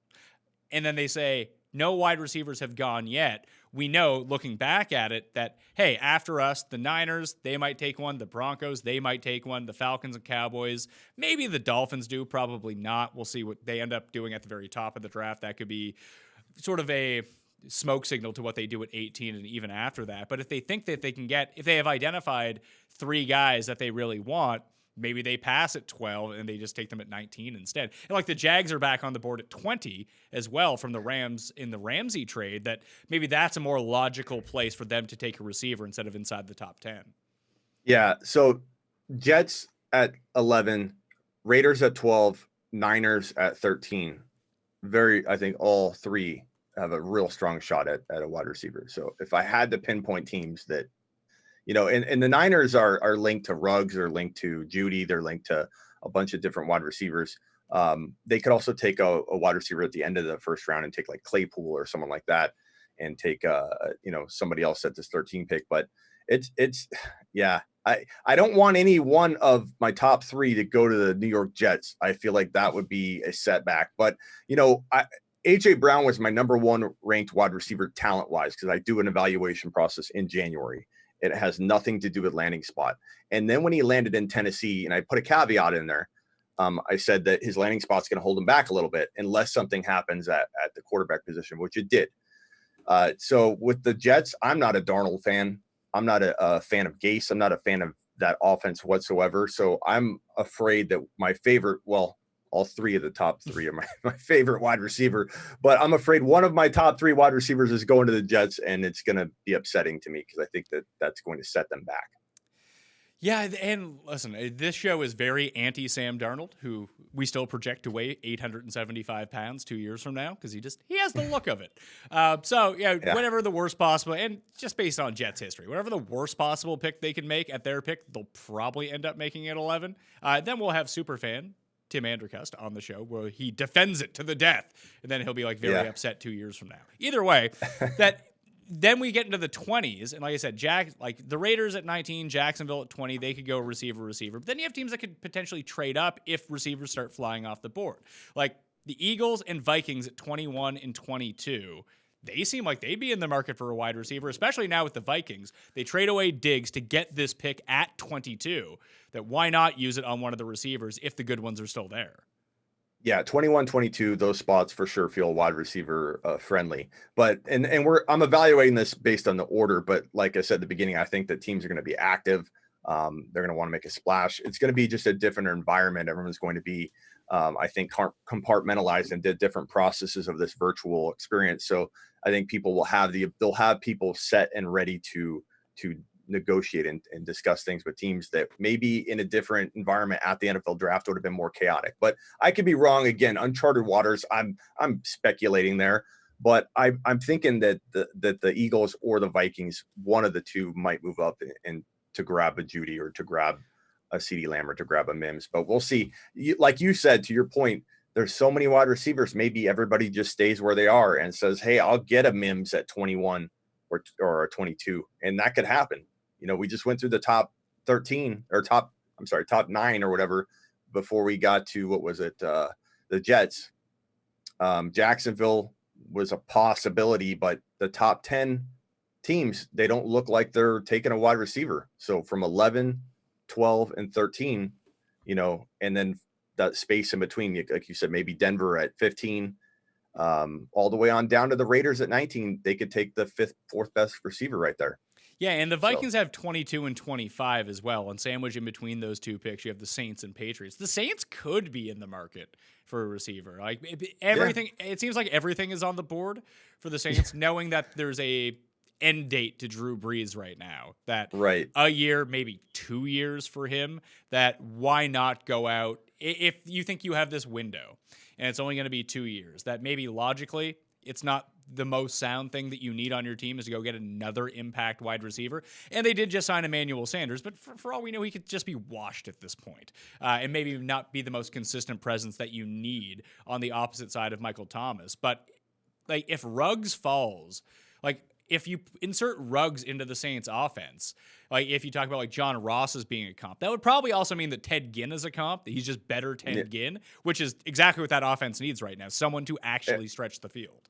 And then they say, no wide receivers have gone yet. We know, looking back at it, that, hey, after us, the Niners, they might take one. The Broncos, they might take one. The Falcons and Cowboys, maybe the Dolphins do, probably not. We'll see what they end up doing at the very top of the draft. That could be sort of a smoke signal to what they do at 18 and even after that. But if they think that they can if they have identified three guys that they really want, maybe they pass at 12 and they just take them at 19 instead. And like the Jags are back on the board at 20 as well from the Rams in the Ramsey trade, that maybe that's a more logical place for them to take a receiver instead of inside the top 10. Yeah. So Jets at 11, Raiders at 12, Niners at 13. I think all three have a real strong shot at a wide receiver. So if I had to pinpoint teams that, and the Niners are linked to Ruggs, they're linked to Jeudy, they're linked to a bunch of different wide receivers. They could also take a wide receiver at the end of the first round and take like Claypool or someone like that, and take somebody else at this 13 pick. But I don't want any one of my top three to go to the New York Jets. I feel like that would be a setback. But AJ Brown was my number one ranked wide receiver talent wise, because I do an evaluation process in January. It has nothing to do with landing spot. And then when he landed in Tennessee, and I put a caveat in there, I said that his landing spot's going to hold him back a little bit unless something happens at the quarterback position, which it did. So with the Jets, I'm not a Darnold fan. I'm not a fan of Gase. I'm not a fan of that offense whatsoever. So I'm afraid that my favorite, all three of the top three are my favorite wide receiver, but I'm afraid one of my top three wide receivers is going to the Jets, and it's going to be upsetting to me because I think that's going to set them back. Yeah, and listen, this show is very anti-Sam Darnold, who we still project to weigh 875 pounds 2 years from now because he has the look of it. Whatever the worst possible, and just based on Jets history, whatever the worst possible pick they can make at their pick, they'll probably end up making it 11. Then we'll have Superfan Tim Andercust on the show where he defends it to the death, and then he'll be like very upset 2 years from now. Either way, then we get into the 20s, and like I said, like the Raiders at 19, Jacksonville at 20, they could go receiver. But then you have teams that could potentially trade up if receivers start flying off the board. Like the Eagles and Vikings at 21 and 22. They seem like they'd be in the market for a wide receiver, especially now with the Vikings. They trade away Diggs to get this pick at 22. That why not use it on one of the receivers if the good ones are still there? Yeah, 21, 22, those spots for sure feel wide receiver friendly. But I'm evaluating this based on the order. But like I said at the beginning, I think that teams are going to be active. They're going to want to make a splash. It's going to be just a different environment. Everyone's going to be, I think, compartmentalized and did different processes of this virtual experience. So I think people will they'll have people set and ready to negotiate and discuss things with teams that maybe in a different environment at the NFL draft would have been more chaotic. But I could be wrong. Again, uncharted waters. I'm speculating there, but I'm thinking that the Eagles or the Vikings, one of the two might move up and to grab a Jeudy or to grab a CeeDee Lamb or to grab a Mims. But we'll see. Like you said, to your point, there's so many wide receivers. Maybe everybody just stays where they are and says, hey, I'll get a Mims at 21 or a 22. And that could happen. You know, we just went through the top 13 or top 9 or whatever before we got to, what was it? The Jets. Jacksonville was a possibility, but the top 10 teams, they don't look like they're taking a wide receiver. So from 11, 12, and 13, you know, and then that space in between, like you said, maybe Denver at 15, all the way on down to the Raiders at 19, they could take the fourth best receiver right there. Yeah, and the Vikings have 22 and 25 as well. And sandwiched in between those two picks, you have the Saints and Patriots. The Saints could be in the market for a receiver. Like everything, it seems like everything is on the board for the Saints, knowing that there's a end date to Drew Brees right now. That a year, maybe 2 years for him. That why not go out if you think you have this window and it's only going to be 2 years? That maybe logically it's not the most sound thing that you need on your team is to go get another impact wide receiver. And they did just sign Emmanuel Sanders, but for all we know, he could just be washed at this point, and maybe not be the most consistent presence that you need on the opposite side of Michael Thomas. But like if Ruggs falls, like if you insert Ruggs into the Saints offense, like if you talk about like John Ross as being a comp, that would probably also mean that Ted Ginn is a comp, that he's just better Ted Ginn, which is exactly what that offense needs right now. Someone to actually stretch the field.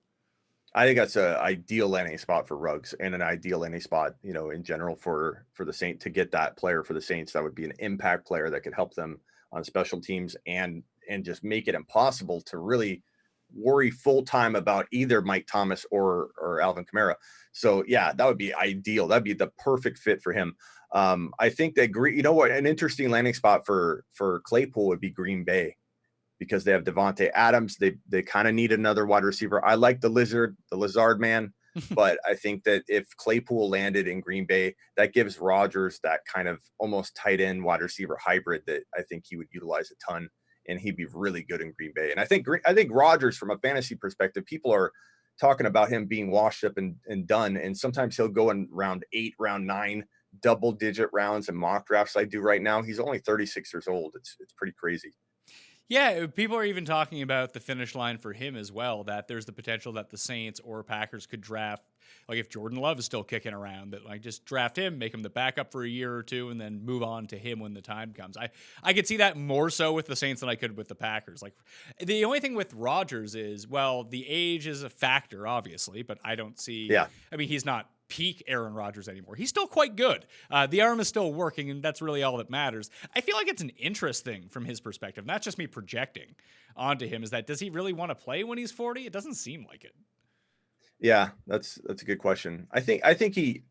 I think that's an ideal landing spot for Ruggs and an ideal landing spot, you know, in general for the Saints to get that player for the Saints. That would be an impact player that could help them on special teams and just make it impossible to really worry full time about either Mike Thomas or Alvin Kamara. So yeah, that would be ideal. That'd be the perfect fit for him. I think that you know what, an interesting landing spot for Claypool would be Green Bay, because they have Devontae Adams. They kind of need another wide receiver. I like the Lizard man, but I think that if Claypool landed in Green Bay, that gives Rodgers that kind of almost tight end wide receiver hybrid that I think he would utilize a ton, and he'd be really good in Green Bay. And I think Rodgers, from a fantasy perspective, people are talking about him being washed up and done, and sometimes he'll go in round 8, round 9, double-digit rounds in mock drafts I do right now. He's only 36 years old. It's pretty crazy. Yeah, people are even talking about the finish line for him as well, that there's the potential that the Saints or Packers could draft, like if Jordan Love is still kicking around, that like just draft him, make him the backup for a year or two, and then move on to him when the time comes. I could see that more so with the Saints than I could with the Packers. Like the only thing with Rodgers is, well, the age is a factor, obviously, but I don't see. Yeah. I mean, he's not peak Aaron Rodgers anymore. He's still quite good. The arm is still working, and that's really all that matters. I feel like it's an interest thing from his perspective. Not just me projecting onto him, is that does he really want to play when he's 40? It doesn't seem like it. Yeah, that's a good question. I think he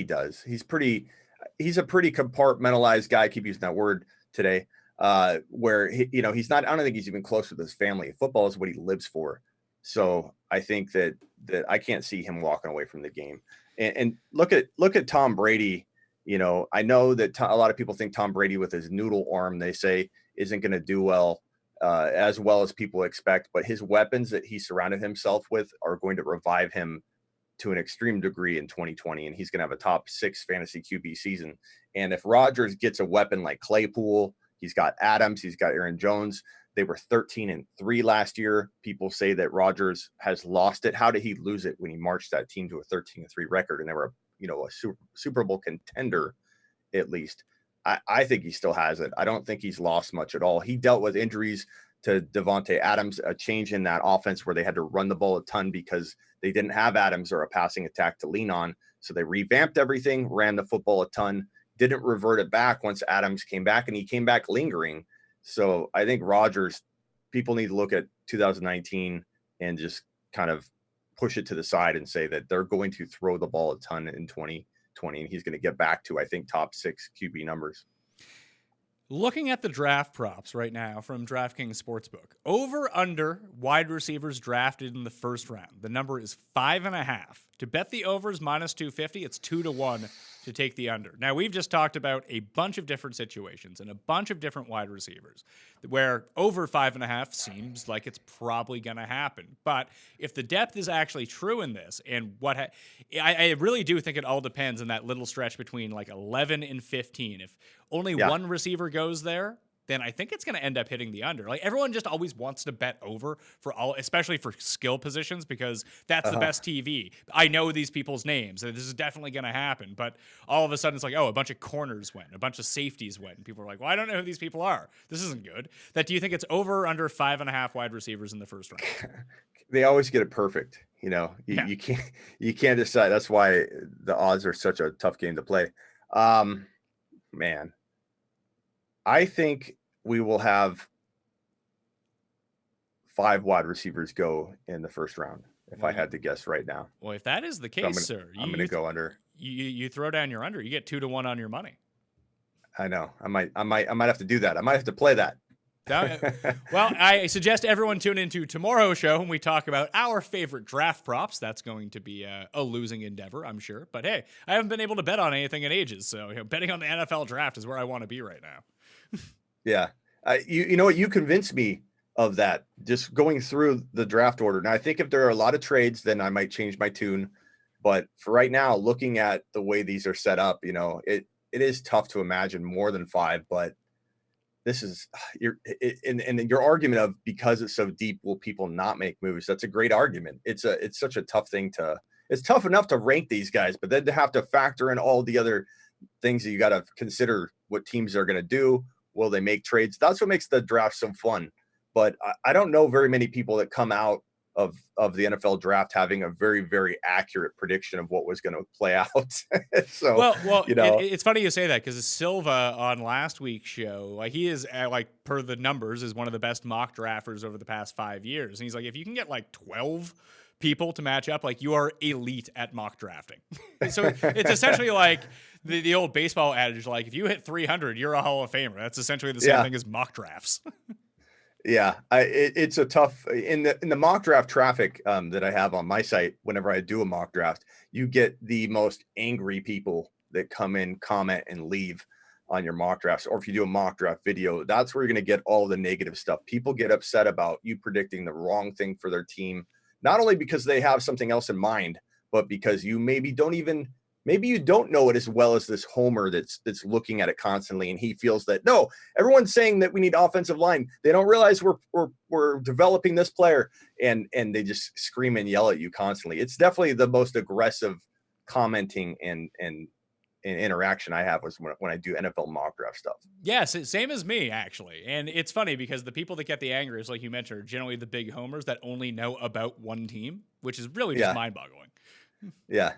does. He's a pretty compartmentalized guy. I keep using that word today. Where he's not. I don't think he's even close with his family. Football is what he lives for. So I think that I can't see him walking away from the game. And look at Tom Brady. You know, I know that a lot of people think Tom Brady with his noodle arm, they say, isn't going to do well as people expect. But his weapons that he surrounded himself with are going to revive him to an extreme degree in 2020. And he's going to have a top 6 fantasy QB season. And if Rodgers gets a weapon like Claypool, he's got Adams, he's got Aaron Jones, They were 13-3 last year. People say that Rodgers has lost it. How did he lose it when he marched that team to a 13-3 record and they were, a Super Bowl contender at least? I think he still has it. I don't think he's lost much at all. He dealt with injuries to Devontae Adams, a change in that offense where they had to run the ball a ton because they didn't have Adams or a passing attack to lean on. So they revamped everything, ran the football a ton, didn't revert it back once Adams came back, and he came back lingering. So I think Rodgers, people need to look at 2019 and just kind of push it to the side and say that they're going to throw the ball a ton in 2020, and he's going to get back to, I think, top 6 QB numbers. Looking at the draft props right now from DraftKings Sportsbook, over under wide receivers drafted in the first round. The number is 5.5. To bet the overs minus 250, it's 2-1 to take the under. Now, we've just talked about a bunch of different situations and a bunch of different wide receivers where over 5.5 seems like it's probably going to happen. But if the depth is actually true in this, and I really do think it all depends on that little stretch between like 11 and 15. If only one receiver goes there, then I think it's going to end up hitting the under. Like, everyone just always wants to bet over for all, especially for skill positions, because that's the best TV. I know these people's names. This is definitely going to happen. But all of a sudden it's like, oh, a bunch of corners went, a bunch of safeties went. And people are like, well, I don't know who these people are. This isn't good. Do you think it's over or under 5.5 wide receivers in the first round? They always get it perfect. You can't decide. That's why the odds are such a tough game to play. Man, I think we will have 5 wide receivers go in the first round, if I had to guess right now. Well, if that is the case, sir, I'm going to go under. You throw down your under. You get 2-1 on your money. I know. I might have to do that. I might have to play that. Well, I suggest everyone tune into tomorrow's show when we talk about our favorite draft props. That's going to be a losing endeavor, I'm sure. But hey, I haven't been able to bet on anything in ages, so betting on the NFL draft is where I want to be right now. Yeah. You know what? You convinced me of that, just going through the draft order. Now, I think if there are a lot of trades, then I might change my tune. But for right now, looking at the way these are set up, it is tough to imagine more than 5, but this is and your argument of, because it's so deep, will people not make moves? That's a great argument. It's such a tough thing it's tough enough to rank these guys, but then to have to factor in all the other things that you got to consider, what teams are going to do. Will they make trades? That's what makes the draft so fun. But I don't know very many people that come out of the NFL draft having a very, very accurate prediction of what was going to play out. So, well, it's funny you say that, because Silva on last week's show, like, he is per the numbers, is one of the best mock drafters over the past 5 years. And he's like, if you can get like 12 people to match up, like, you are elite at mock drafting. So it's essentially like the old baseball adage, like, if you hit 300, you're a Hall of Famer. That's essentially the same thing as mock drafts. Yeah, it's a tough in the mock draft traffic that I have on my site. Whenever I do a mock draft, you get the most angry people that come in, comment, and leave on your mock drafts. Or if you do a mock draft video, that's where you're going to get all the negative stuff. People get upset about you predicting the wrong thing for their team, not only because they have something else in mind, but because you maybe you don't know it as well as this homer that's looking at it constantly, and he feels that, no, everyone's saying that we need offensive line. They don't realize we're developing this player, and they just scream and yell at you constantly. It's definitely the most aggressive commenting and interaction I have was when I do NFL mock draft stuff. Yes, same as me, actually. And it's funny because the people that get the angriest, like you mentioned, are generally the big homers that only know about one team, which is really just mind-boggling. Yeah.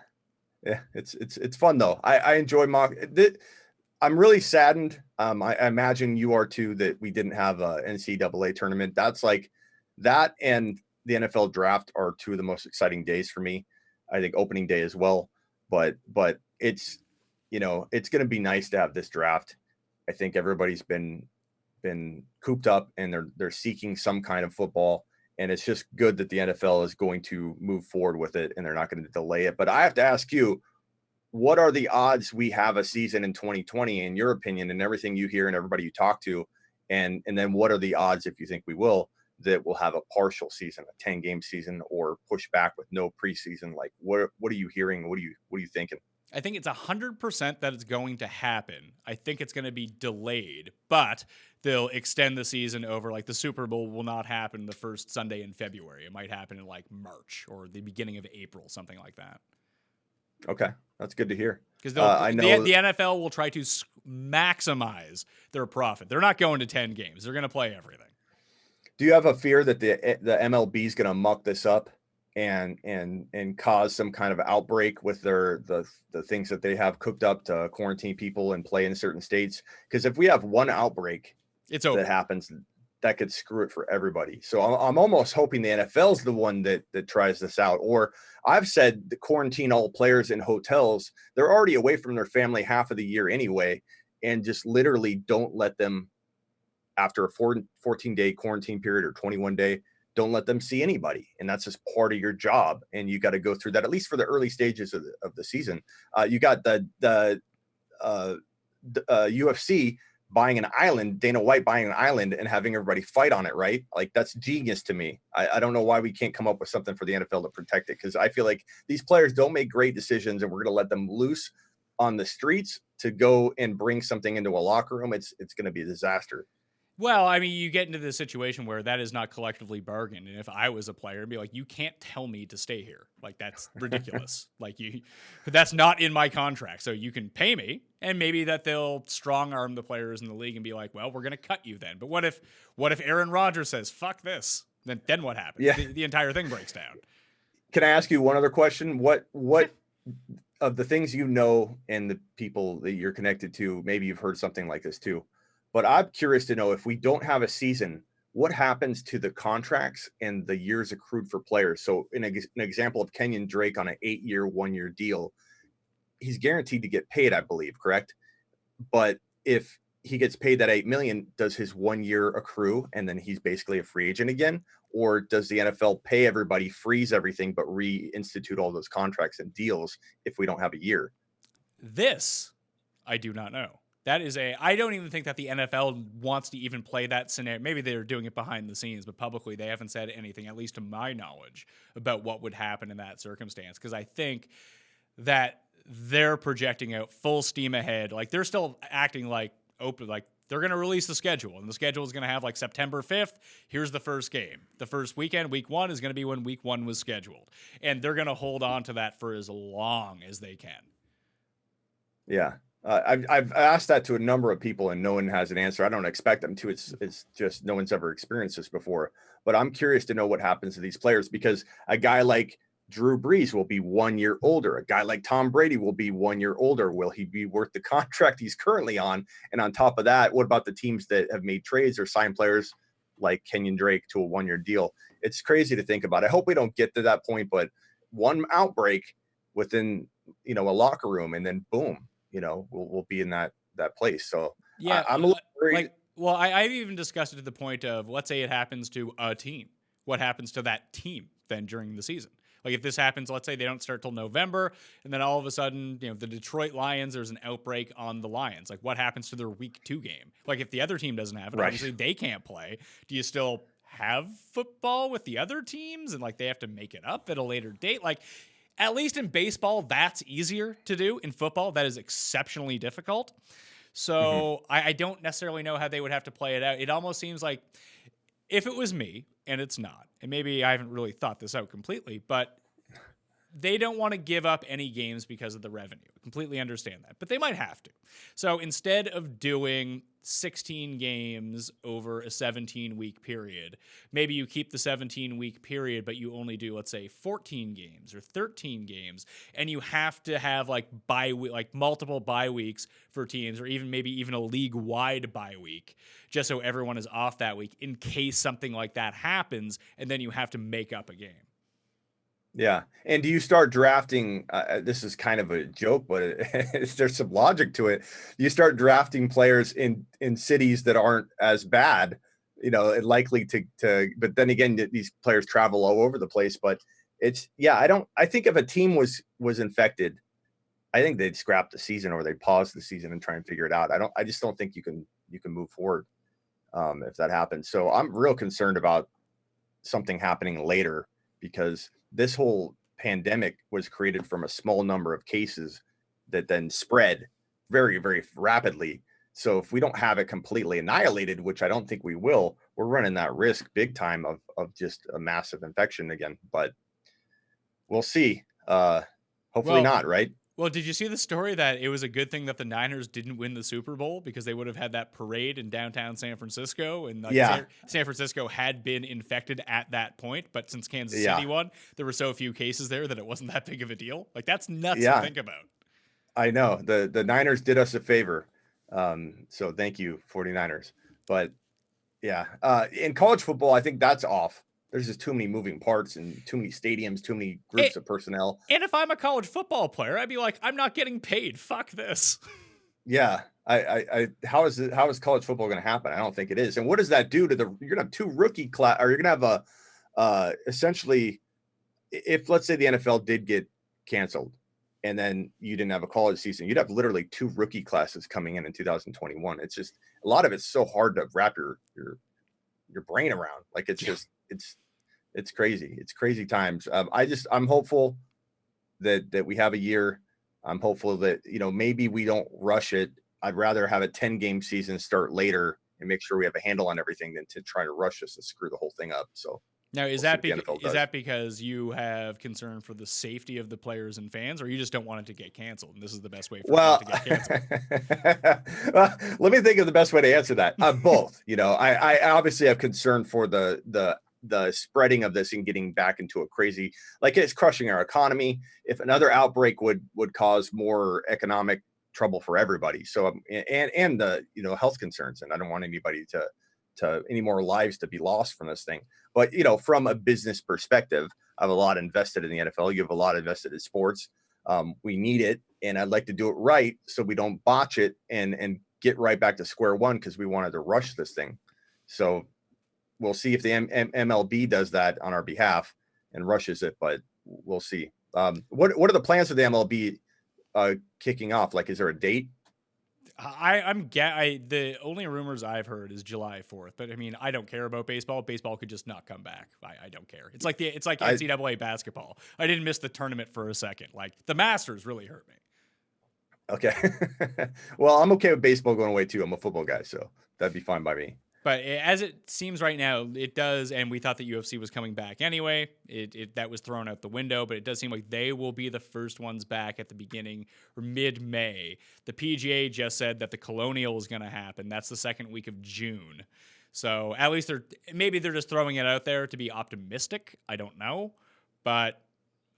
Yeah, it's fun though. I enjoy mock. I'm really saddened. I imagine you are too, that we didn't have a NCAA tournament. That's like that, and the NFL draft are 2 of the most exciting days for me. I think opening day as well. But it's it's going to be nice to have this draft. I think everybody's been cooped up, and they're seeking some kind of football. And it's just good that the NFL is going to move forward with it, and they're not going to delay it. But I have to ask you, what are the odds we have a season in 2020, in your opinion, and everything you hear and everybody you talk to? And then what are the odds, if you think we will, that we'll have a partial season, a 10-game season, or push back with no preseason? Like, what are you hearing? What are you thinking? I think it's 100% that it's going to happen. I think it's going to be delayed, but they'll extend the season over, like the Super Bowl will not happen the first Sunday in February. It might happen in like March or the beginning of April, something like that. Okay, that's good to hear. Because I know the NFL will try to maximize their profit. They're not going to 10 games. They're going to play everything. Do you have a fear that the MLB is going to muck this up and cause some kind of outbreak with the things that they have cooked up to quarantine people and play in certain states? Because if we have one outbreak, it's over. That happens, that could screw it for everybody. So I'm almost hoping the NFL's the one that tries this out. Or I've said the quarantine all players in hotels. They're already away from their family half of the year anyway, and just literally don't let them, after a 14-day quarantine period or 21-day, don't let them see anybody. And that's just part of your job. And you got to go through that, at least for the early stages of the season. You got the UFC buying an island, Dana White buying an island and having everybody fight on it, right? Like, that's genius to me. I don't know why we can't come up with something for the NFL to protect it, because I feel like these players don't make great decisions, and we're going to let them loose on the streets to go and bring something into a locker room. It's going to be a disaster. Well, I mean, you get into this situation where that is not collectively bargained. And if I was a player, I'd be like, you can't tell me to stay here. Like, that's ridiculous. That's not in my contract. So you can pay me, and maybe that they'll strong arm the players in the league and be like, well, we're going to cut you then. But what if Aaron Rodgers says, fuck this? Then what happens? Yeah. The entire thing breaks down. Can I ask you one other question? What of the things you know and the people that you're connected to, maybe you've heard something like this too, but I'm curious to know, if we don't have a season, what happens to the contracts and the years accrued for players? So in an example of Kenyon Drake on an 8-year, 1-year deal, he's guaranteed to get paid, I believe, correct? But if he gets paid that $8 million, does his 1 year accrue and then he's basically a free agent again? Or does the NFL pay everybody, freeze everything, but reinstitute all those contracts and deals if we don't have a year? This, I do not know. I don't even think that the NFL wants to even play that scenario. Maybe they're doing it behind the scenes, but publicly they haven't said anything, at least to my knowledge, about what would happen in that circumstance. Because I think that they're projecting out full steam ahead. Like, they're still acting like open, like they're going to release the schedule, and the schedule is going to have like September 5th. Here's the first game. The first weekend, week 1, is going to be when week 1 was scheduled. And they're going to hold on to that for as long as they can. Yeah. I've asked that to a number of people and no one has an answer. I don't expect them to. It's just no one's ever experienced this before. But I'm curious to know what happens to these players, because a guy like Drew Brees will be 1 year older. A guy like Tom Brady will be 1 year older. Will he be worth the contract he's currently on? And on top of that, what about the teams that have made trades or signed players like Kenyon Drake to a 1 year deal? It's crazy to think about. I hope we don't get to that point, but one outbreak within, a locker room, and then boom, we'll be in that place. So yeah, I'm a little worried. I've even discussed it to the point of, let's say it happens to a team. What happens to that team then during the season? Like, if this happens, let's say they don't start till November, and then all of a sudden, the Detroit Lions, there's an outbreak on the Lions. Like, what happens to their week 2 game? Like, if the other team doesn't have it, Right. Obviously they can't play. Do you still have football with the other teams? And like, they have to make it up at a later date? Like, at least in baseball, that's easier to do. In football, that is exceptionally difficult. So I don't necessarily know how they would have to play it out. It almost seems like, if it was me, and it's not, and maybe I haven't really thought this out completely, but they don't want to give up any games because of the revenue. I completely understand that, but they might have to. So instead of doing 16 games over a 17-week period, maybe you keep the 17-week period, but you only do, let's say, 14 games or 13 games, and you have to have like multiple bye weeks for teams, or maybe even a league-wide bye week, just so everyone is off that week in case something like that happens, and then you have to make up a game. Yeah. And do you start drafting? This is kind of a joke, but there's some logic to it. You start drafting players in cities that aren't as bad, likely to, but then again, these players travel all over the place. But I think if a team was infected, I think they'd scrap the season, or they'd pause the season and try and figure it out. I just don't think you can move forward if that happens. So I'm real concerned about something happening later, because this whole pandemic was created from a small number of cases that then spread very, very rapidly. So if we don't have it completely annihilated, which I don't think we will, we're running that risk big time of just a massive infection again. But we'll see. Hopefully not, right? Well, did you see the story that it was a good thing that the Niners didn't win the Super Bowl because they would have had that parade in downtown San Francisco, and San Francisco had been infected at that point, but since Kansas City won, there were so few cases there that it wasn't that big of a deal. Like, that's nuts to think about. I know the Niners did us a favor, so thank you, 49ers. But in college football, I think that's off. There's just too many moving parts and too many stadiums, too many groups of personnel. And if I'm a college football player, I'd be like, I'm not getting paid. Fuck this. Yeah. How is college football going to happen? I don't think it is. And what does that do to you're going to have two rookie class, or you're going to have essentially, if let's say the NFL did get canceled and then you didn't have a college season, you'd have literally two rookie classes coming in 2021. It's just, a lot of it's so hard to wrap your brain around. Like, it's just, it's crazy. It's crazy times. I'm hopeful that we have a year. I'm hopeful that, maybe we don't rush it. I'd rather have a 10-game season start later and make sure we have a handle on everything than to try to rush this and screw the whole thing up. So now, is that because you have concern for the safety of the players and fans, or you just don't want it to get canceled? And this is the best way for it to get canceled. Let me think of the best way to answer that. Both. I obviously have concern for the spreading of this and getting back into a crazy, like, it's crushing our economy. If another outbreak would cause more economic trouble for everybody. So, and the, health concerns, and I don't want anybody to any more lives to be lost from this thing. But, from a business perspective, I have a lot invested in the NFL. You have a lot invested in sports. We need it. And I'd like to do it right, so we don't botch it and get right back to square one, because we wanted to rush this thing. So we'll see if the MLB does that on our behalf and rushes it, but we'll see. What are the plans for the MLB kicking off? Like, is there a date? The only rumors I've heard is July 4th, but I mean, I don't care about baseball. Baseball could just not come back. I don't care. It's like NCAA basketball. I didn't miss the tournament for a second. Like, the Masters really hurt me. Okay. Well, I'm okay with baseball going away too. I'm a football guy, so that'd be fine by me. But as it seems right now, it does, and we thought that UFC was coming back anyway. That was thrown out the window, but it does seem like they will be the first ones back at the beginning or mid-May. The PGA just said that the Colonial is going to happen. That's the second week of June. So at least they're just throwing it out there to be optimistic. I don't know, but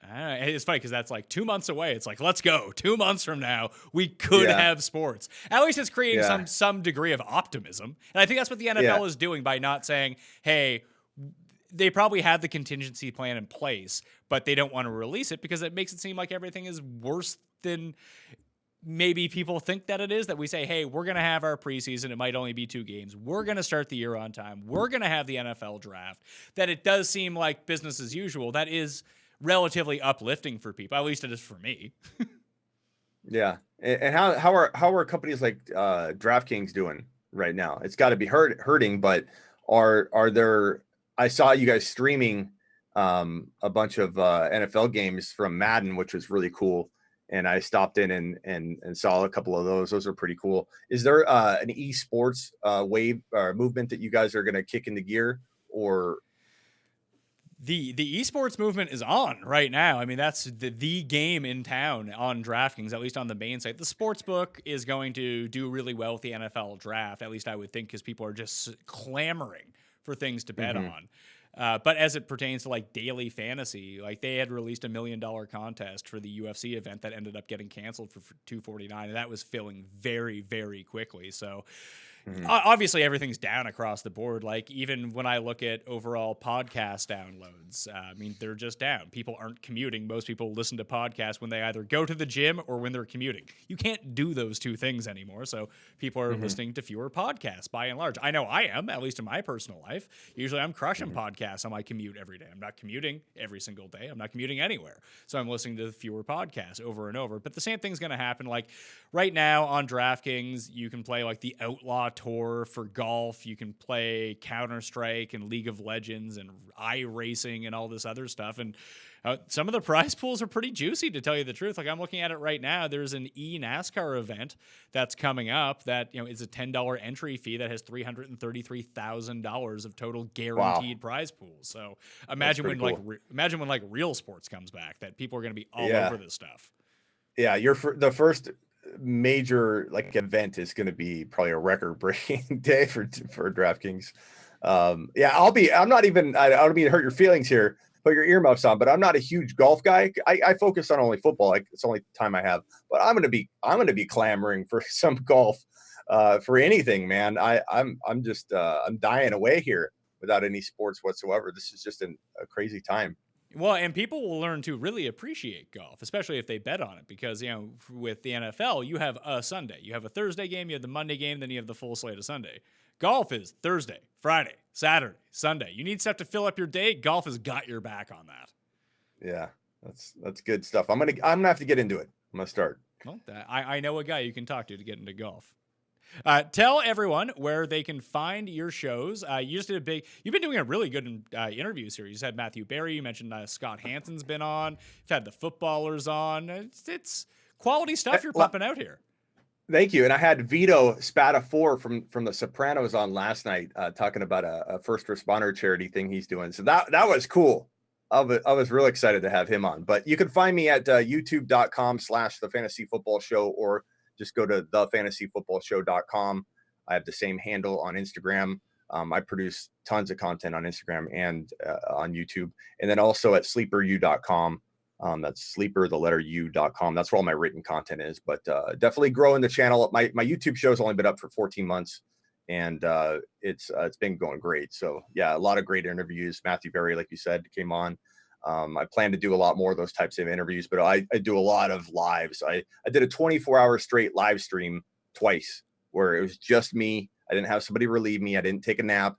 it's funny because that's like 2 months away. It's like, let's go. 2 months from now, we could have sports. At least it's creating some degree of optimism. And I think that's what the NFL is doing by not saying, hey, they probably had the contingency plan in place, but they don't want to release it because it makes it seem like everything is worse than maybe people think that it is. That we say, hey, we're going to have our preseason. It might only be 2 games. We're going to start the year on time. We're going to have the NFL draft. That it does seem like business as usual. That is relatively uplifting for people. At least it is for me. Yeah. And how are companies like DraftKings doing right now? It's got to be hurting, but are there? I saw you guys streaming a bunch of NFL games from Madden, which was really cool. And I stopped in and saw a couple of those. Those are pretty cool. Is there an esports wave or movement that you guys are going to kick into gear, or? The esports movement is on right now. I mean, that's the game in town on DraftKings, at least on the main site. The sportsbook is going to do really well with the NFL draft, at least I would think, because people are just clamoring for things to bet on. But as it pertains to like daily fantasy, like they had released $1 million contest for the UFC event that ended up getting canceled for $249, and that was filling very, very quickly. So obviously everything's down across the board. Like, even when I look at overall podcast downloads, I mean, they're just down. People aren't commuting. Most people listen to podcasts when they either go to the gym or when they're commuting. You can't do those two things anymore. So people are listening to fewer podcasts by and large. I know I am, at least in my personal life. Usually I'm crushing podcasts on my commute every day. I'm not commuting every single day. I'm not commuting anywhere. So I'm listening to fewer podcasts over and over. But the same thing's going to happen. Like right now on DraftKings, you can play like the Outlaw Tour for golf. You can play Counter-Strike and League of Legends and iRacing and all this other stuff. And some of the prize pools are pretty juicy, to tell you the truth. Like, I'm looking at it right now. There's an NASCAR event that's coming up that, is a $10 entry fee that has $333,000 of total guaranteed prize pools. So imagine when imagine when real sports comes back, that people are going to be all over this stuff. Yeah, the first major event is going to be probably a record-breaking day for DraftKings. I'm not even. I don't mean to hurt your feelings here. Put your earmuffs on, but I'm not a huge golf guy. I focus on only football. It's the only time I have. But I'm gonna be clamoring for some golf, for anything, man. I'm dying away here without any sports whatsoever. This is just a crazy time. Well, and people will learn to really appreciate golf, especially if they bet on it, because, with the NFL, you have a Sunday, you have a Thursday game, you have the Monday game, then you have the full slate of Sunday. Golf is Thursday, Friday, Saturday, Sunday. You need stuff to fill up your day. Golf has got your back on that. Yeah, that's good stuff. I'm gonna have to get into it. I'm gonna start. Well, I know a guy you can talk to get into golf. Tell everyone where they can find your shows. You've been doing a really good interview series. You had Matthew Berry. You mentioned Scott Hansen's been on. You've had the footballers on. It's quality stuff you're pumping out here. Thank you. And I had Vito Spatafor from The Sopranos on last night, talking about a first responder charity thing he's doing. So that was cool. I was really excited to have him on. But you can find me at youtube.com/The Fantasy Football Show, or just go to thefantasyfootballshow.com. I have the same handle on Instagram. I produce tons of content on Instagram and on YouTube. And then also at sleeperu.com. That's sleeper, the letter u.com. That's where all my written content is. But definitely growing the channel. My YouTube show's only been up for 14 months. And it's been going great. So, yeah, a lot of great interviews. Matthew Berry, like you said, came on. I plan to do a lot more of those types of interviews, but I do a lot of lives. I did a 24-hour straight live stream twice where it was just me. I didn't have somebody relieve me. I didn't take a nap.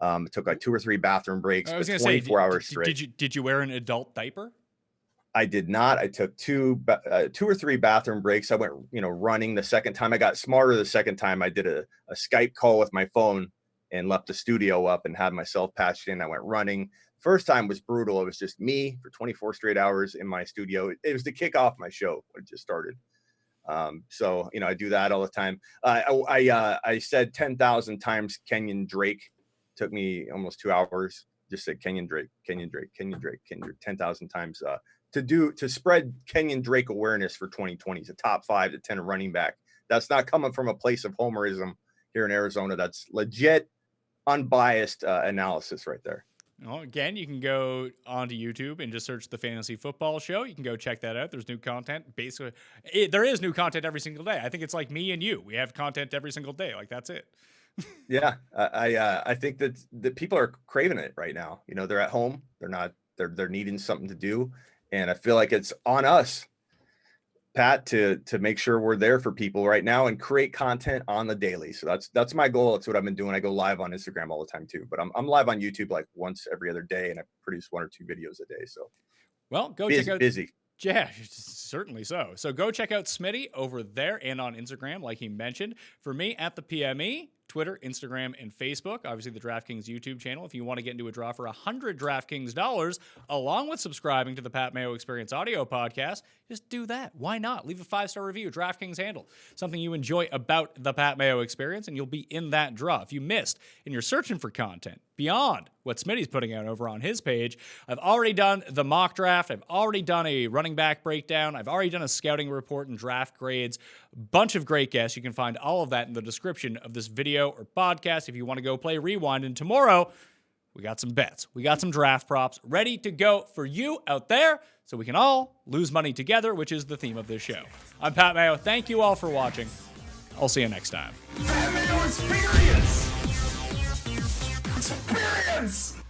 It took 2 or 3 bathroom breaks. I was going to 24 say, hours straight. Did you wear an adult diaper? I did not. I took 2 or 3 bathroom breaks. I went, running the second time. I got smarter the second time. I did a Skype call with my phone and left the studio up and had myself patched in. I went running. First time was brutal. It was just me for 24 straight hours in my studio. It was to kick off my show when it just started. So, I do that all the time. I said 10,000 times Kenyon Drake. Took me almost 2 hours. Just said Kenyon Drake, 10,000 times. To spread Kenyon Drake awareness for 2020. He's a top 5 to 10 running back. That's not coming from a place of homerism here in Arizona. That's legit, unbiased analysis right there. Well, again, you can go onto YouTube and just search The Fantasy Football Show. You can go check that out. There's new content. Basically, there is new content every single day. I think it's like me and you. We have content every single day. Like, that's it. Yeah, I think that people are craving it right now. They're at home. They're needing something to do. And I feel like it's on us, Pat, to make sure we're there for people right now and create content on the daily. So that's my goal. That's what I've been doing. I go live on Instagram all the time too, but I'm live on YouTube like once every other day, and I produce 1 or 2 videos a day. So, well, go check out. Busy. Yeah, certainly so. So go check out Smitty over there and on Instagram, like he mentioned. For me, at the PME, Twitter, Instagram, and Facebook. Obviously, the DraftKings YouTube channel. If you want to get into a draw for $100 DraftKings dollars, along with subscribing to the Pat Mayo Experience audio podcast, just do that. Why not? Leave a 5-star review, DraftKings handle. Something you enjoy about the Pat Mayo Experience, and you'll be in that draw. If you missed and you're searching for content beyond what Smitty's putting out over on his page, I've already done the mock draft. I've already done a running back breakdown. I've already done a scouting report and draft grades. Bunch of great guests. You can find all of that in the description of this video or podcast if you want to go play Rewind. And tomorrow, we got some bets. We got some draft props ready to go for you out there so we can all lose money together, which is the theme of this show. I'm Pat Mayo. Thank you all for watching. I'll see you next time. Mayo Experience! Experience!